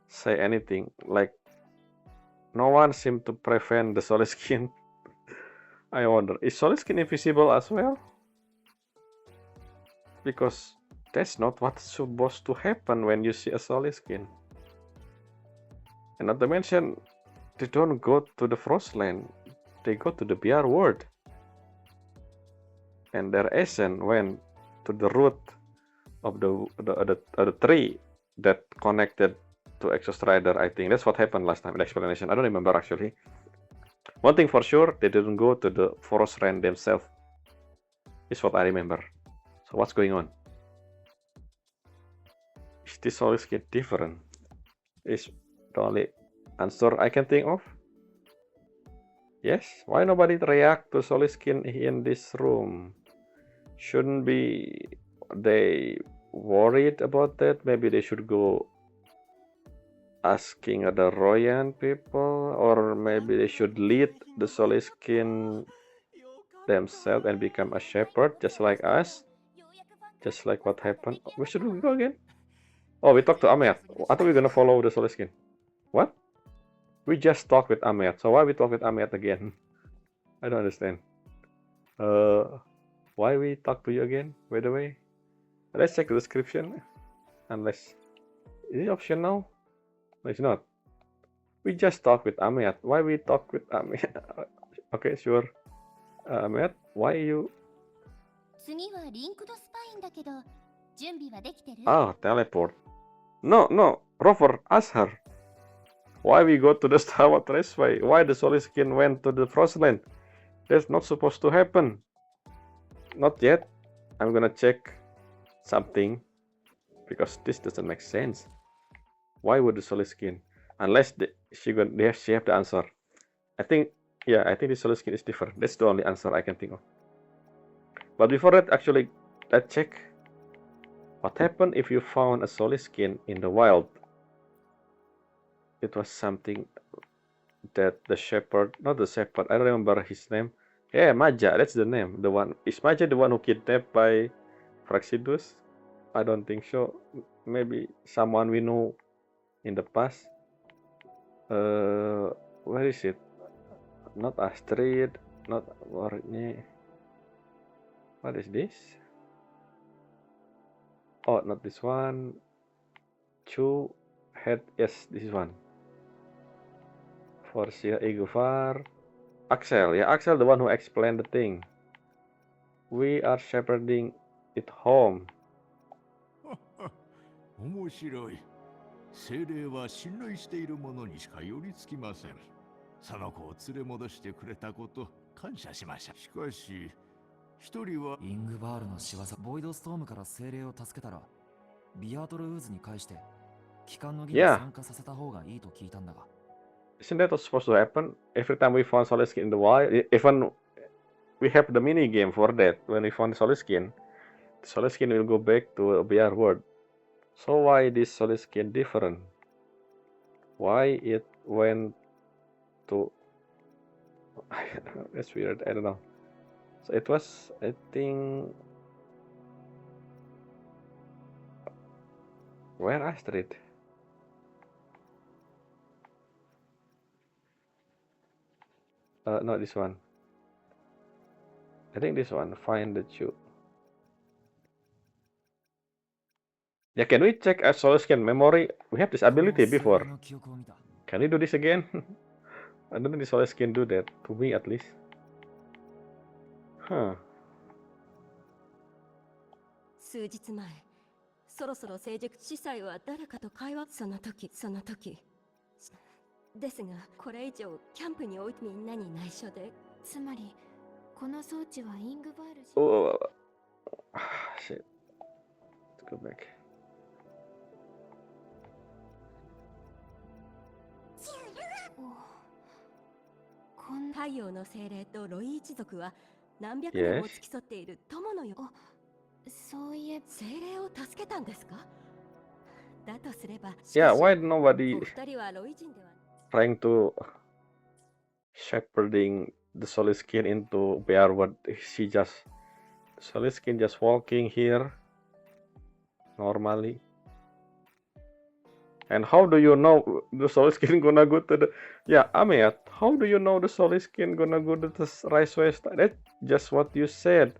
say anything. Like no one seemed to prevent the Solid Skin. I wonder, is Solid Skin invisible as well? Because that's not what's supposed to happen when you see a Solid Skin. And not to mention, they don't go to the Frostland. They go to the BR world. And their essence went to the root of the tree that connected to Exos Rider, I think. That's what happened last time in the explanation. I don't remember actually. One thing for sure, they didn't go to the forest land themselves. Is what I remember. So what's going on? Is this always get different? Is the only answer I can think of? Yes, why nobody react to Solid Skin in this room? Shouldn't be they worried about that? Maybe they should go asking other Royan people, or maybe they should lead the Solid Skin themselves and become a shepherd, just like us, just like what happened. Where should we go again? Oh, we talked to Ahmed. I thought we were gonna follow the Solid Skin. What? We just talked with Ahmed, so why we talk with Ahmed again? I don't understand. Why we talk to you again, by the way? Let's check the description. Unless, is it optional? No, it's not. We just talked with Ahmed. Why we talk with Ahmed? Okay, sure. Ahmed, why you? 次はリンクドスパインだけど準備はできてる？ Ah, teleport. No, Rover, ask her. Why we go to the Star Wars Raceway? Why the Solid Skin went to the Frostland? That's not supposed to happen. Not yet. I'm gonna check something because this doesn't make sense. Why would the Solid Skin? Unless she have the answer. I think the Solid Skin is different. That's the only answer I can think of. But before that, actually, let's check what happened if you found a Solid Skin in the wild. It was something that the shepherd, not the shepherd, I don't remember his name. Yeah, Maja, that's the name. The one, is Maja the one who kidnapped by Fraxidus? I don't think so. Maybe someone we know in the past. Where is it? Not Astrid, not Warney. What is this? Oh, not this one. Chu head, yes, this is one. Forcia Igufar. Axel, yeah, Axel, the one who explained the thing. We are shepherding it home. 面白い。精霊は信頼している者にしか寄りつきません。その子を連れ戻してくれたこと感謝しました。しかし一人はイングバールの仕業、ボイドストームから精霊を助けたらビアートルウーズに返して帰還の儀に Yeah, 参加させた方がいいと聞いたんだが。 isn't that what's supposed to happen? Every time we found solid skin in the wild, even we have the mini game for that. When we found solid skin, the solid skin will go back to a BR world. So why this solid skin different? Why it went to? That's weird. I don't know. So it was, I think, where Astrid? Not this one. I think this one. Find the two. Yeah, can we check our solid skin memory? We have this この ability 精霊 before. の記憶を見た。 Can we do this again? I don't think the solid skin do that. To me, at least. Huh. 数日前、そろそろ成熟司祭は誰かと会話。その時ですが、これ以上キャンプに置いてみんなに内緒で。つまりこの装置はイングバール Oh, shit. Let's go back. こん太陽の精霊とロイ一族は何百年も付き添っている友のよ。そういえば精霊を助けたんですか？だとすれば、 Yeah, しかし why nobody お二人はロイ人では trying to shepherding the solid skin into bear what she just solid skin just walking here normally. And how do you know the solid skin gonna go to the Ahmed, how do you know the solid skin gonna go to the Raceway Star? That's just what you said.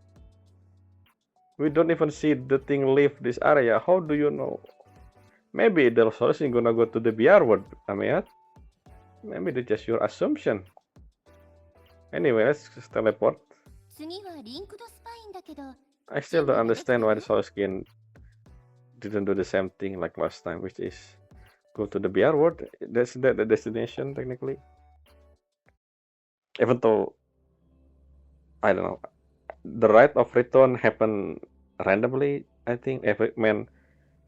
We don't even see the thing leave this area. How do you know? Maybe the solid skin gonna go to the BR world, Ahmed. Maybe that's just your assumption. Anyway, let's just teleport. 次はリンクドスパインだけど I still don't understand why the solid skin didn't do the same thing like last time, which is go to the BR world. That's the destination technically. Even though I don't know, the right of return happened randomly. I think if it meant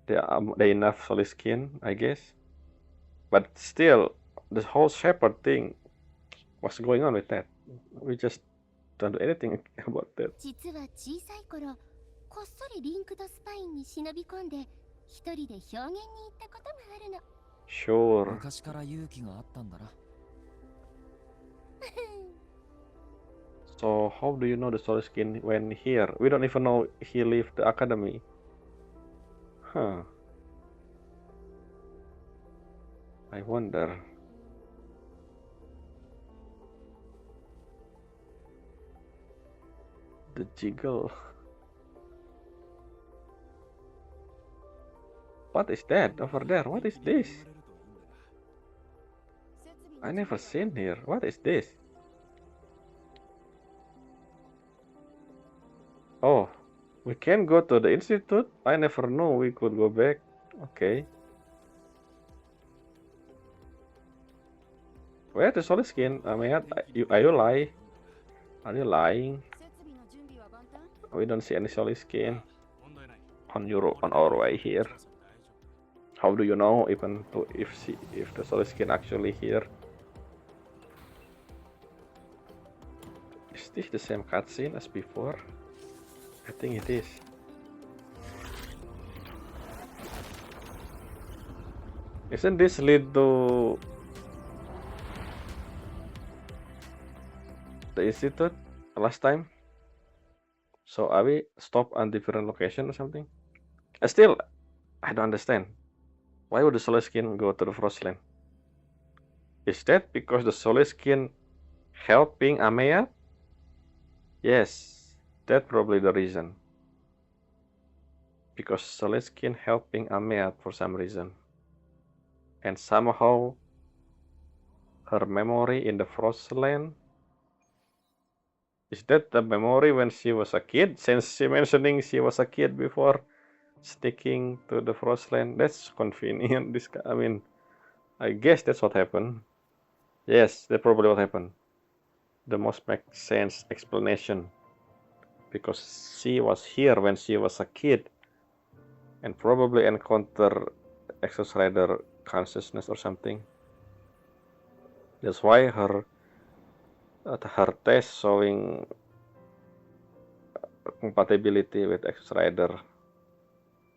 they enough solid skin, I guess. But still, the whole shepherd thing, what's going on with that? We just don't do anything about that. 実は小さい頃こっそりリンクドスパインに忍び込んで一人で表現に行ったことがあるの Sure. 昔から勇気があったんだな。 So how do you know the solid skin went here? We don't even know he left the academy. Huh. I wonder. The jiggle. What is that over there? What is this? I never seen here. What is this? Oh, we can go to the institute? I never knew we could go back. Okay. Where the solid skin? I mean, are you lying? Are you lying? We don't see any solid skin on our way here. How do you know even to if the solid skin actually here? Is this the same cutscene as before? I think it is. Isn't this lead to the institute last time? So are we stop on different location or something? Still, I don't understand. Why would the solid skin go to the Frostland? Is that because the solid skin helping Amaya? Yes, that's probably the reason. Because solid skin helping Amaya for some reason. And somehow her memory in the Frostland. Is that the memory when she was a kid? Since she mentioning she was a kid before sticking to the frost land. That's convenient. I mean, I guess that's what happened. Yes, that's probably what happened. The most makes sense explanation. Because she was here when she was a kid and probably encountered Exos Rider consciousness or something. That's why her test showing compatibility with Exos Rider,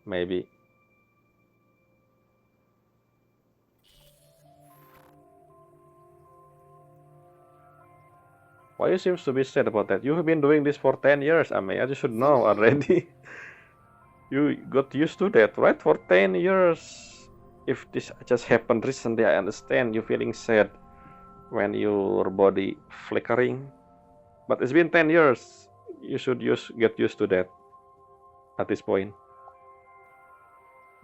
maybe. Why you seems to be sad about that? You have been doing this for 10 years, Ameya. You should know already. You got used to that, right? For 10 years. If this just happened recently, I understand you feeling sad when your body flickering. But it's been 10 years. You should get used to that at this point.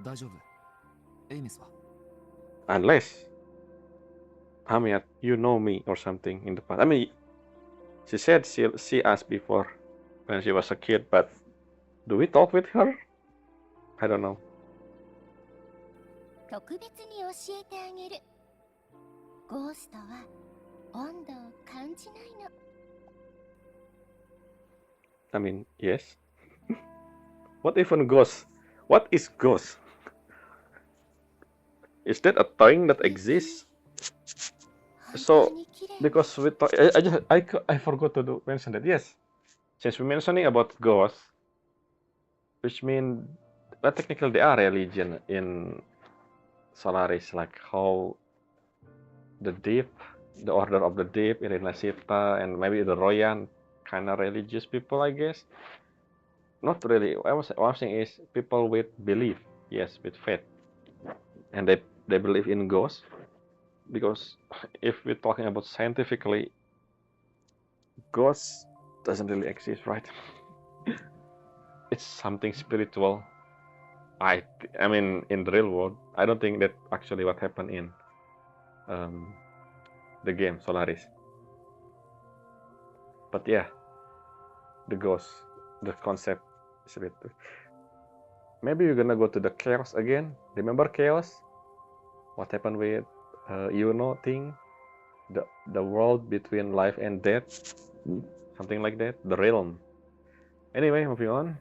大丈夫エイミスは Unless, Amiat, you know me or something in the past. I mean, she said she see us before when she was a kid, but do we talk with her? I don't know. 特別に教えてあげる。ゴーストは温度を感じないの。I mean, yes. What even ghost? What is ghost? Is that a thing that exists? So, because we talk, I forgot to mention that. Yes, since we're mentioning about ghosts, which mean that technically they are religion in Solaris, like how the Deep, the Order of the Deep, Irina Sita, and maybe the Royan, kind of religious people, I guess. Not really. What I'm saying is people with belief, yes, with faith, and they believe in ghosts. Because if we're talking about scientifically, ghosts doesn't really exist, right? It's something spiritual. I mean, in the real world, I don't think that actually what happened in the game Solaris. But yeah, the ghost, the concept is a bit. Maybe we're gonna go to the chaos again. Remember chaos? What happened with thing? The world between life and death, something like that. The realm. Anyway, moving on.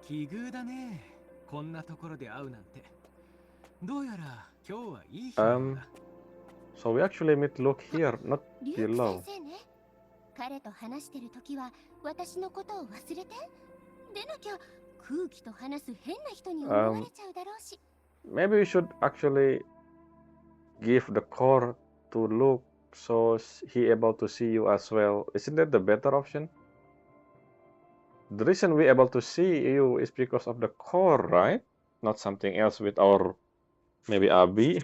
奇遇だね。こんなところで会うなんて。どうやら今日はいい日なんだ。So we actually meet Luke here, not リュウク below. 先生ね。彼と話してるときは私のことを忘れて。でなきゃ空気と話す変な人に思われちゃうだろうし。Maybe we should actually give the core to Luke so he able to see you as well. Isn't that the better option? The reason we able to see you is because of the core, right? Not something else with our maybe Abi.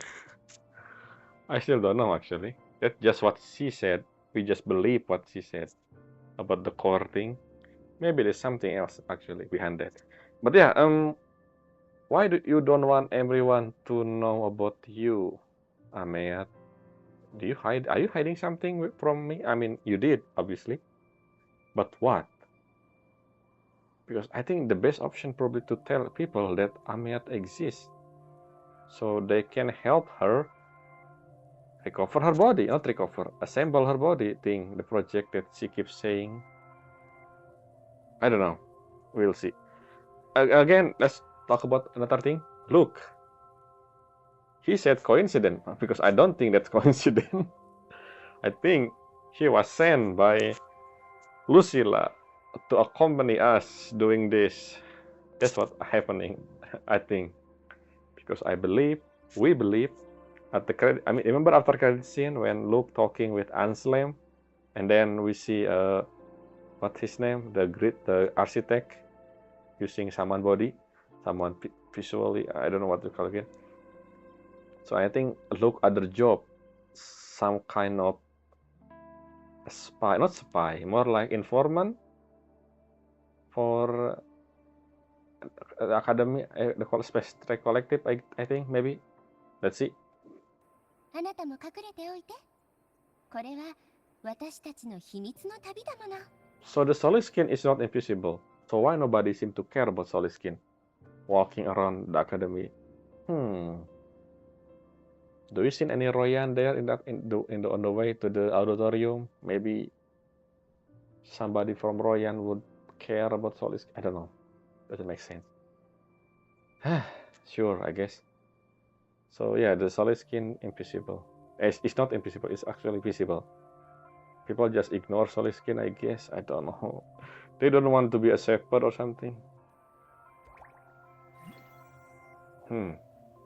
I still don't know actually. That's just what she said. We just believe what she said about the core thing. Maybe there's something else actually behind that. But yeah, why do you don't want everyone to know about you, Ameat? Do you hide? Are you hiding something from me? I mean, you did obviously, but what? Because I think the best option probably to tell people that Ameat exists, so they can help her recover her body, not recover, assemble her body thing, the project that she keeps saying. I don't know. We'll see. Again, let's talk about another thing. Look. He said coincidence, because I don't think that's coincidence. I think he was sent by Lucilla to accompany us doing this. That's what's happening, I think. Because we believe, at the credit, I mean, remember after credit scene when Luke talking with Anselm, and then we see what's his name, the architect, using someone body, someone visually, I don't know what to call again. So I think Luke other job, some kind of spy, not spy, more like informant for the academy, the Space Trek Collective, I think, maybe. Let's see. あなたも隠れておいて。これは私たちの秘密の旅だもの。So the solid skin is not invisible. So why nobody seem to care about solid skin? walking around the academy. Do you see any Royan there on the way to the auditorium? Maybe somebody from Royan would care about Solis. I don't know. Doesn't make sense. Sure, I guess. So yeah, the solid skin invisible. It's not invisible. It's actually visible. People just ignore solid skin, I guess. I don't know. They don't want to be a shepherd or something.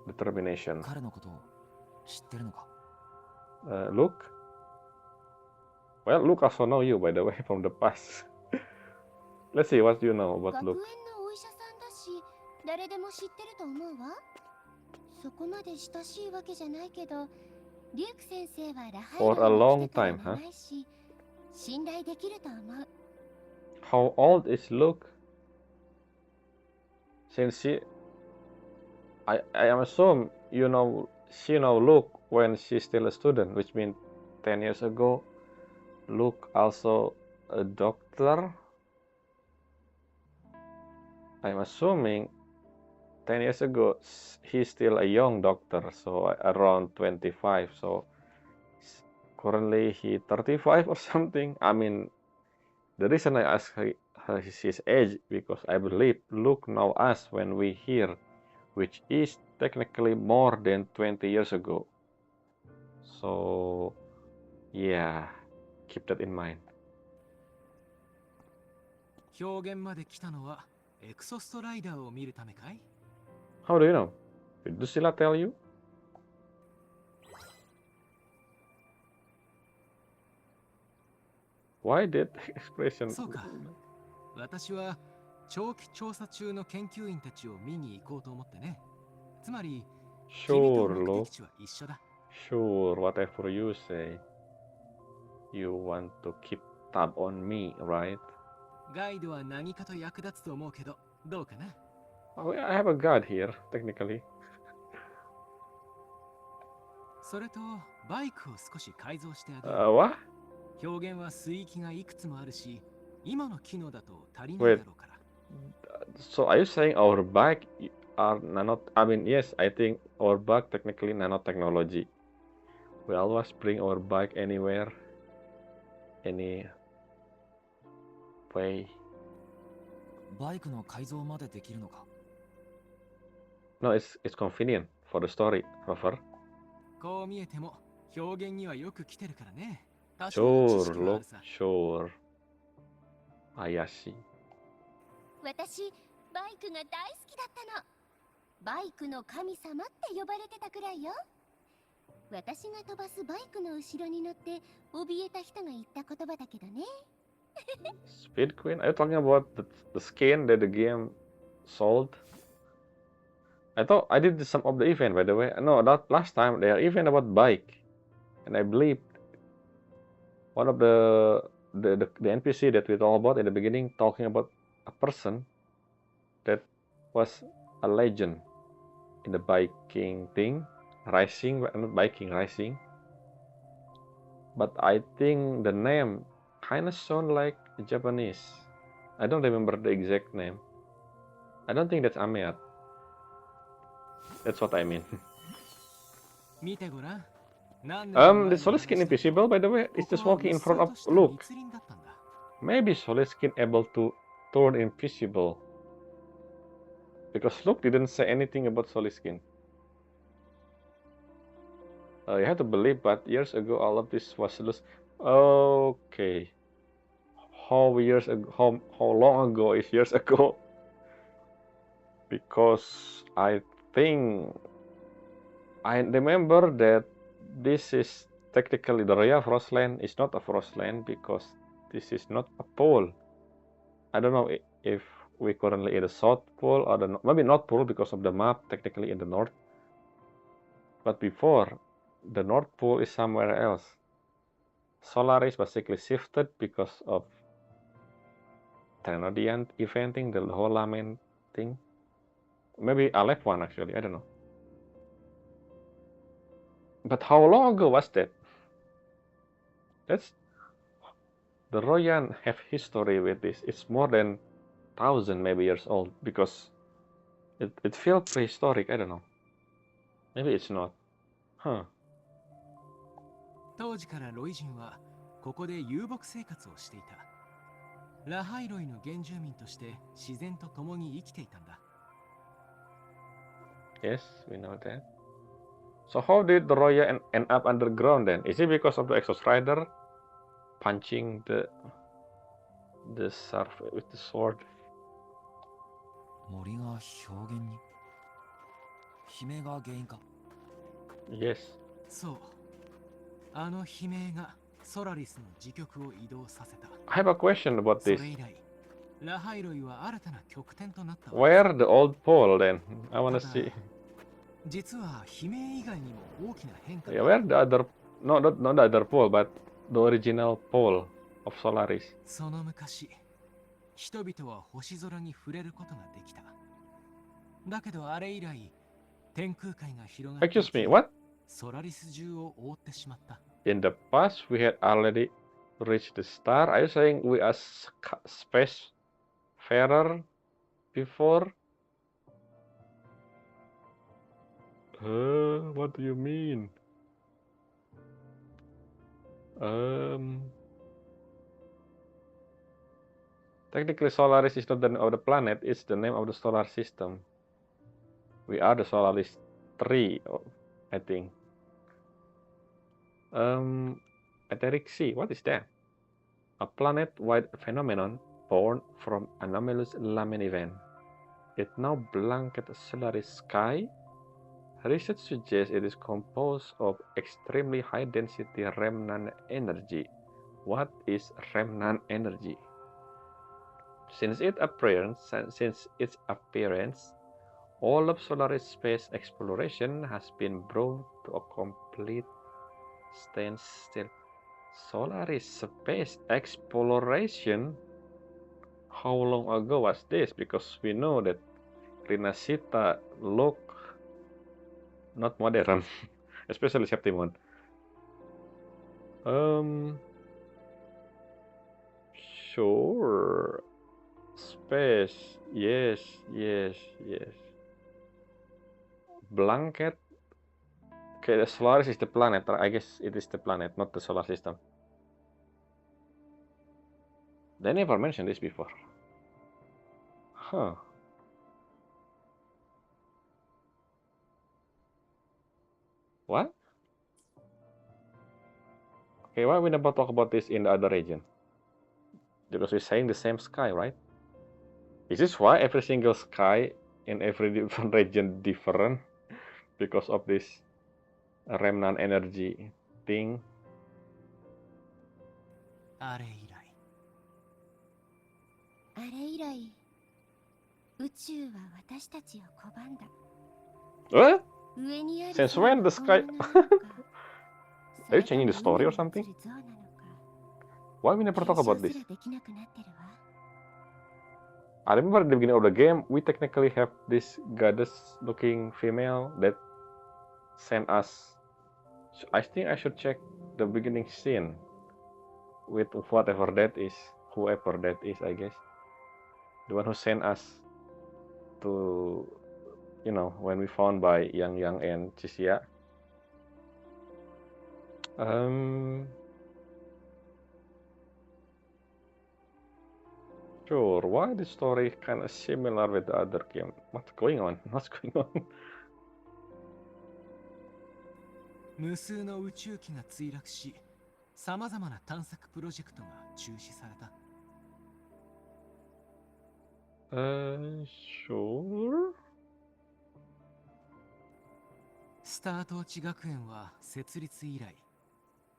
Determination. 彼のことを知ってるのか Luke? Well, Luke also know you, by the way, from the past. Let's see what you know about 学園 Luke. のお医者さんだし、誰でも知ってると思うわ。そこまで親しいわけじゃないけど、リューク先生はラハイ For a ロイ long に来てから time, huh? 長いし、信頼できると思う。 How old is Luke? Since I assume she know Luke when she's still a student, which means 10 years ago. Luke also a doctor. I'm assuming 10 years ago he's still a young doctor, so around 25. So currently he 35 or something. I mean, the reason I ask her his age because I believe Luke know us when we hear, which is technically more than 20 years ago. So yeah, keep that in mind. 表現まで来たのはエクソストライダーを見るためかい How do you know? Did Lucilla tell you? Why did expression? そうか。私は長期調査中の研究員たちを見に行こうと思ってね。つまり、君と Sure, 目 Luke. 的地は一緒だ。 Sure, whatever you say. You want to keep tab on me, right? ガイドは何かと役立つと思うけど、どうかな Oh, I have a guard here, technically. それと、バイクを少し改造してあげる。 What? 表現は水域がいくつもあるし、今の機能だと足りないだろうから。 So are you saying our bike are nano? I mean, yes, I think our bike technically nanotechnology. We always bring our bike anywhere, any way. バイクの改造までできるのか No, it's convenient for the story, Rover. こう見えても、表現にはよく来てるからね。多少の知 Sure, 識はあ look, るさ。 sure. Ayashi. 私、バイクが大好きだったの。バイクの神様って呼ばれてたくらいよ。私が飛ばすバイクの後ろに乗って怯えた人が言った言葉だけどね。Speed Queen? Are you talking about the skin that the game sold? I thought I did some of the event, by the way. No, that last time they are event about bike, and I believe one of the NPC that we talked about in the beginning talking about a person that was a legend in the biking thing, racing, not biking, racing. But I think the name kind of sound like Japanese. I don't remember the exact name. I don't think that's Ameat. That's what I mean. 見てごらん。何年も前 The に Soliskin 話した invisible, by the way, こ is こ just は walking う in っ front そう of とした Luke. 密林だったんだ。 Maybe Soliskin able to turn invisible. Because Luke didn't say anything about Soliskin. You have to believe, but years ago all of this was loose. Okay. How years ago? How long ago is years ago? Because I think I remember that this is technically the Royal Frostland is not a Frostland because this is not a pole. I don't know if we currently in the South Pole or maybe not pole because of the map technically in the North. But before, the North Pole is somewhere else. Solaris basically shifted because of Thenodian eventing, the whole Lament thing. Maybe I left one actually, I don't know. But how long ago was that? That's the Royan have history with this. It's more than 1,000 maybe years old because It feels prehistoric. I don't know. Maybe it's not. Huh. 当時からロイ人はここで遊牧生活をしていた。ラハイロイの原住民として自然と共に生きていたんだ。Yes, we know that. So how did the Roya end up underground then? Is it because of the Exos Rider punching the surf with the sword? 森が表現に悲鳴が原因か。 Yes. そう。あの悲鳴がソラリスの時局を移動させた。I have a question about そ this. れ以来、ラハイロイは新たな拠点となった。 Where the old pole then? I wanna see. 実は悲鳴以外にも大きな変化が。 Yeah, where the other? No, not the other pole, but the original pole of Solaris. その昔、人々は星空に触れることができた。だけどあれ以来、天空海が広がって Excuse me, what? ソラリス中を覆ってしまった。 In the past, we had already reached the star. Are you saying we are spacefarer before? What do you mean? Technically, Solaris is not the name of the planet, it's the name of the solar system. We are the Solaris 3, I think. Etheric Sea, what is that? A planet-wide phenomenon born from anomalous Lamin event. It now blanket the Solaris sky. Research suggests it is composed of extremely high-density remnant energy. What is remnant energy? Since its appearance, all of Solaris space exploration has been brought to a complete standstill. Solaris space exploration? How long ago was this? Because we know that Rinasita look not modern, especially Septimon. Sure. Space. Yes. Blanket. Okay, the Solaris is the planet. I guess it is the planet, not the solar system. They never mentioned this before. Huh. What? Okay, why we never talk about this in the other region? Because we're saying the same sky, right? Is this why every single sky in every different region different? Because of this remnant energy thing? あれ以来。あれ以来、宇宙は私たちを拒んだ。 What? 上にある Since when the sky? 本物なのか Are you changing the story or something? それとも海に映る像なのか Why we never talk about 検 this? 証すらできなくなってるわ。 I remember at the beginning of the game, we technically have this goddess-looking female that sent us. I think I should check the beginning scene with whatever that is, whoever that is, I guess. The one who sent us to, you know, when we found by Yang and Chisia. Sure, why the story kind of similar with the other game? What's going on? What's going on? 無数の宇宙機が墜落し、さまざまな探索プロジェクトが中止された。Sure. スタートーチ学園は設立以来、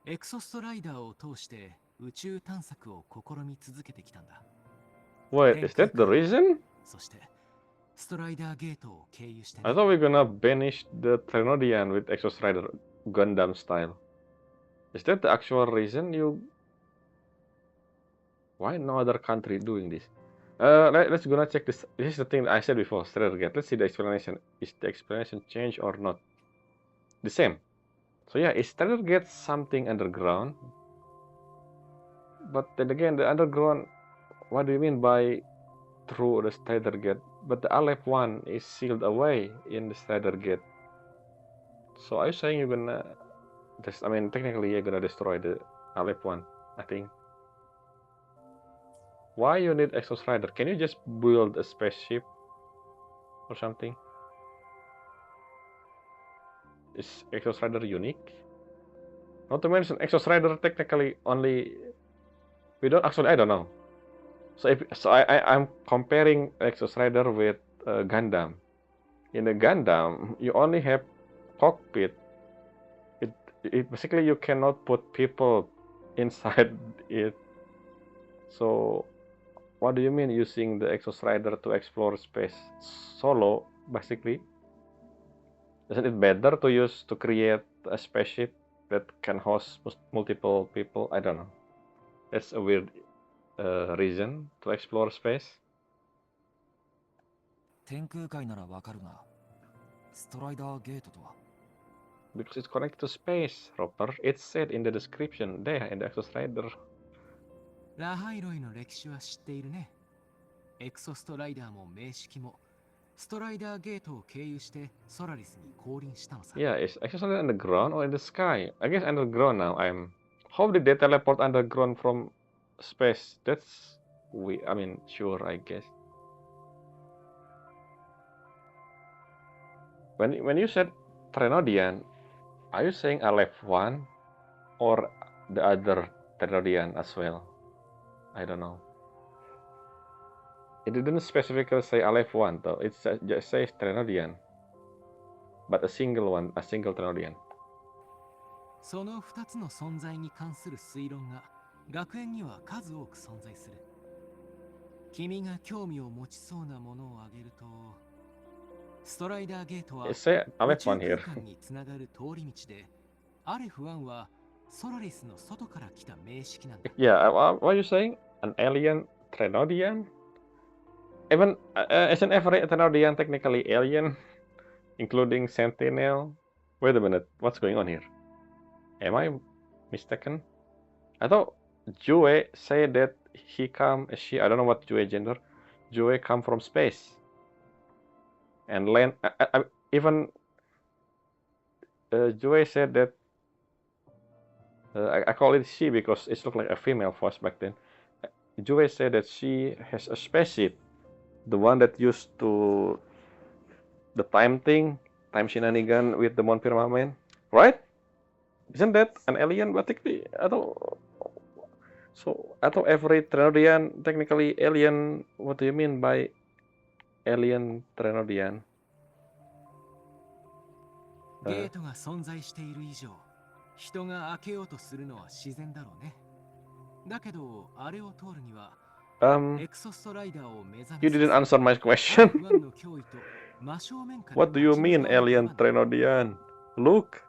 エクソストライダーを通して宇宙探索を試み続けてきたんだ。 Wait, is that the reason? そして、ストライダーゲートを経由して、 I thought we were gonna banish the Trinodian with Exos Rider Gundam style. Is that the actual reason you? Why no other country doing this? Let's gonna check this. This is the thing that I said before. Stellar Gate. Let's see the explanation. Is the explanation changed or not? The same. So yeah, is Stellar Gate something underground? But then again, the underground. What do you mean by through the Stellar Gate? but the Aleph one is sealed away in the Strider Gate. So are you saying you're gonna technically you're gonna destroy the Aleph one, I think. Why you need Exos Rider? Can you just build a spaceship or something? Is Exos Rider unique? Not to mention Exos Rider technically only I don't know. I'm comparing Exos Rider with Gundam. In a Gundam, you only have cockpit. It basically you cannot put people inside it. So what do you mean using the Exos Rider to explore space solo? Basically, isn't it better to create a spaceship that can host multiple people? I don't know. That's a weird reason to explore space. 天空海ならわかるが、ストライダーゲートとは Because it's connected to space, Roper. It's said in the description there in the Exos Rider. ラハイロイの歴史は知っているね。エクソストライダーも名式もストライダーゲートを経由してソラリスに降臨したのさ。Yeah, is Exos Rider underground or in the sky? I guess underground now. How did they teleport underground from space? Sure, I guess. When you said Trenodian, are you saying Aleph 1 or the other Trenodian as well? I don't know. It didn't specifically say Aleph 1 though. It just says Trenodian. But a single Trenodian. その2つの存在に関する推論が学園には数多く存在する。君が興味を持ちそうなものを挙げると、ストライダーゲートは宇宙空間につながる通り道で、アレフ1はソラリスの外から来た名式なんだ。Yeah, what are you saying? An alien Trenodian? Even isn't every Trenodian technically alien, including Sentinel? Wait a minute, what's going on here? Am I mistaken? I thought Jue said that I don't know what Jue gender. Jue come from space and land. Even Jue said that. I call it she because it looked like a female voice back then. Jue said that she has a spaceship, the one that used to the time shenanigan with the Mon Firmament, right? Isn't that an alien? But technically, I thought every Trenodian technically alien. What do you mean by alien Trenodian? ゲートが存在している以上、人が開けようとするのは自然だろうね。だけど、あれを通るには、エクソストライダーを目指す。You didn't answer my question. What do you mean, alien Trenodian? Look,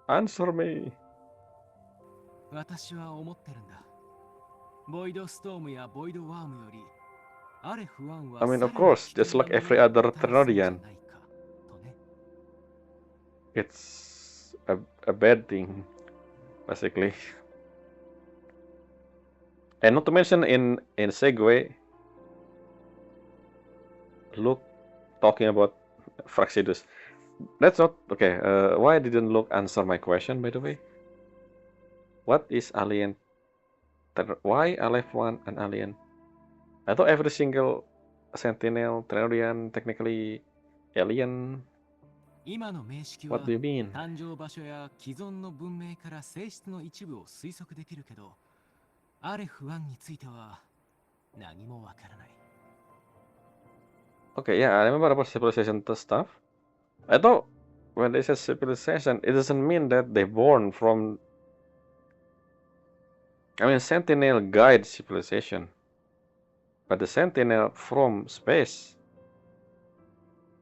answer me. 私は思ってるんだ。ボイドストームやボイドワームより、アレフ1は of course, just like every other Trenodian. It's a bad thing, basically. And not to mention in Segue, Luke talking about Fraxidus. That's not okay. Why didn't Luke answer my question, by the way? What is alien? Why Aleph 1 an alien? I thought every single Sentinel, Trenodian, technically alien. 今の名式は What do you mean? 誕生場所や既存の文明から性質の一部を推測できるけど、アレフ1については何もわからない。Okay, yeah, I remember about civilization stuff. I thought when they said civilization, it doesn't mean that they're born from. Sentinel guide civilization, but the Sentinel from space.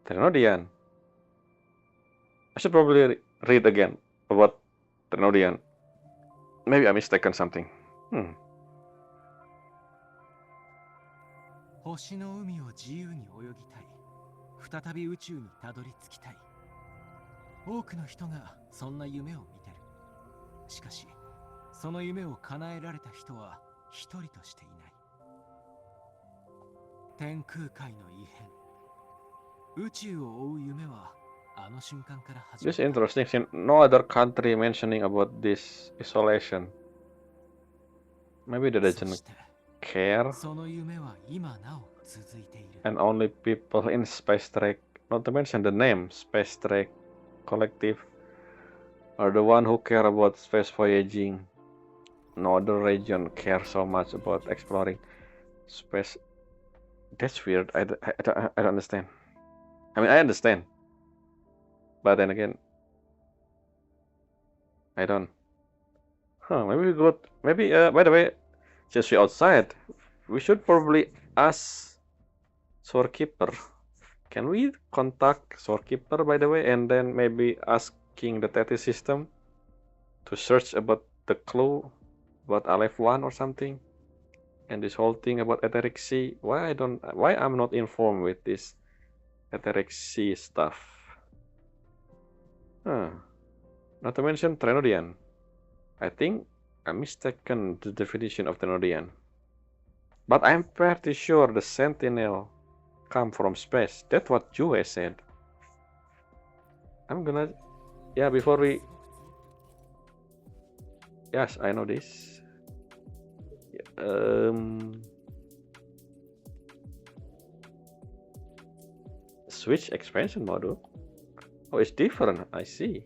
Trenodian. I should probably read again about Trenodian. Maybe I mistaken something. 星の海を自由に泳ぎたい。再び宇宙にたどり着きたい。多くの人がそんな夢を見てる。しかし、その夢を叶えられた人は一人としていない。天空海の異変、宇宙を追う夢はあの瞬間から始 This ま is った。 interesting. Since no other country mentioning about this isolation. Maybe they そ doesn't して care, その夢は今なお続いている。 and only people in Space Trek, not to mention the name Space Trek Collective, are the one who care about space voyaging. No other region cares so much about exploring space. That's weird. I don't understand. I mean, I understand, but then again, I don't. Huh? Maybe we go. Maybe. By the way, since we outside, we should probably ask Storekeeper. Can we contact Storekeeper, by the way, and then maybe asking the Teti system to search about the clue about Aleph 1 or something? And this whole thing about Etheric Sea, why I'm not informed with this Etheric Sea stuff? Huh. Not to mention Trenodian. I think I'm mistaken the definition of Trenodian. But I'm pretty sure the Sentinel come from space. That's what Jue said. I'm gonna... Yeah, before we... Yes, I know this. Switch expansion module? Oh, it's different. I see.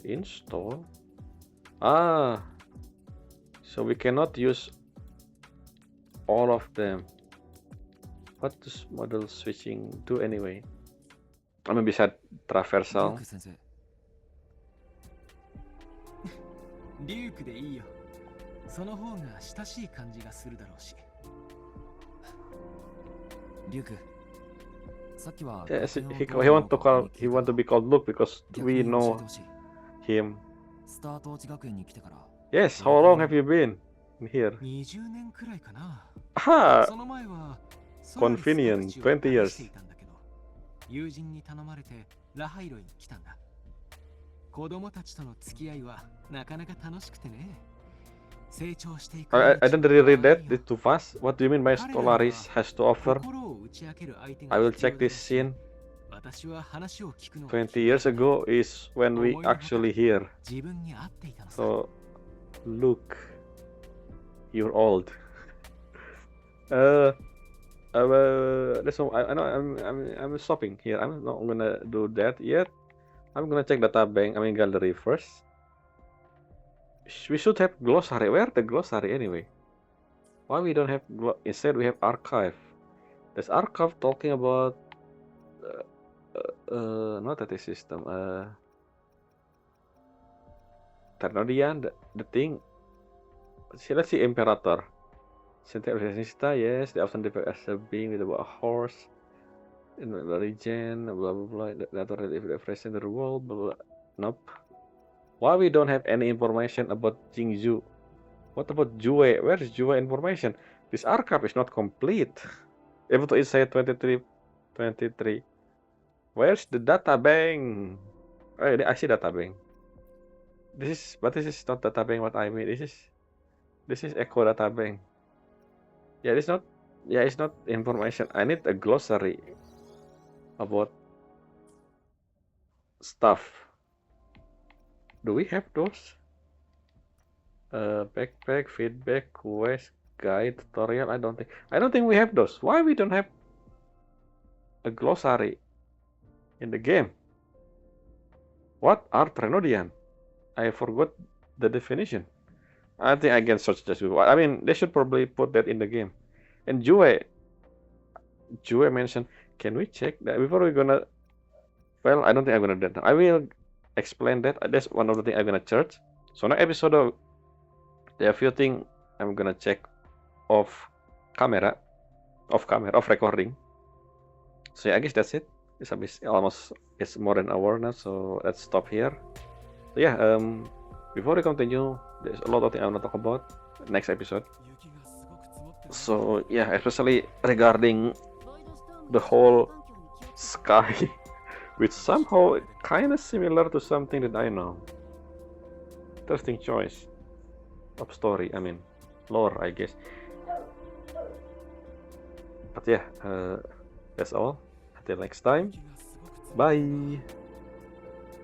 Install. Ah, so we cannot use all of them. What does model switching do anyway? I mean, bisa リュ traversal. ーク先生、リュークでいいよ。その方が親しい感じがするだろうし。リューク、さっきは Yes, 学 he 園を want to call. He want to be called Luke because 逆 we に教え know てほしい。 him. スター統治学園に来てから Yes, how long have you been in here? 20年くらいかな。 Ah, その前は convenient, 20 years. していたんだけど、友人に頼まれてラハイロイに来たんだ。子供たちとの付き合いはなかなか楽しくてね。成長していく。I didn't really read that. It's too fast. What do you mean by Stellaris has to offer? 心を打ち明ける相手 I が will 必要 check だろう this し、 scene. 私は話を聞くのが 20 years ago is when we actually here. 自分に合っていたのさ。 So, look, you're old. That's all. I know. I'm stopping here. I'm not gonna do that yet. I'm gonna check data bank. I mean gallery first. We should have glossary. Where the glossary anyway? Why we don't have instead we have archive. There's archive talking about not that system. Ternodian, the thing. Let's see Imperator. Synthetic yes, they often depict as a being with a horse. In the region, blah blah blah. That already refreshed in the world, blah blah. Nope. Why we don't have any information about Jingzhu? What about Jue? Where is Jue information? This archive is not complete. Able to insight 23. Where's the data bank? Oh, I see data bank. This is not data bank. What I mean, this is echo data bank. Yeah, it's not. Yeah, it's not information. I need a glossary about stuff. Do we have those? Backpack, feedback, quest, guide, tutorial. I don't think we have those. Why we don't have a glossary in the game? What are Trenodian? I forgot the definition. I think I can search this. I mean, they should probably put that in the game. And Jue mentioned. Can we check that before we're gonna? Well, I don't think I'm gonna do that. I will explain that. That's one of the things I'm gonna search. So next episode, there are a few things I'm gonna check off recording. So yeah, I guess that's it. It's more than an hour now, so let's stop here. So yeah, before we continue, there's a lot of things I want to talk about next episode. So yeah, especially regarding the whole sky, which somehow kind of similar to something that I know. Interesting choice of story. I mean, lore, I guess. But yeah, That's all. Until next time. Bye.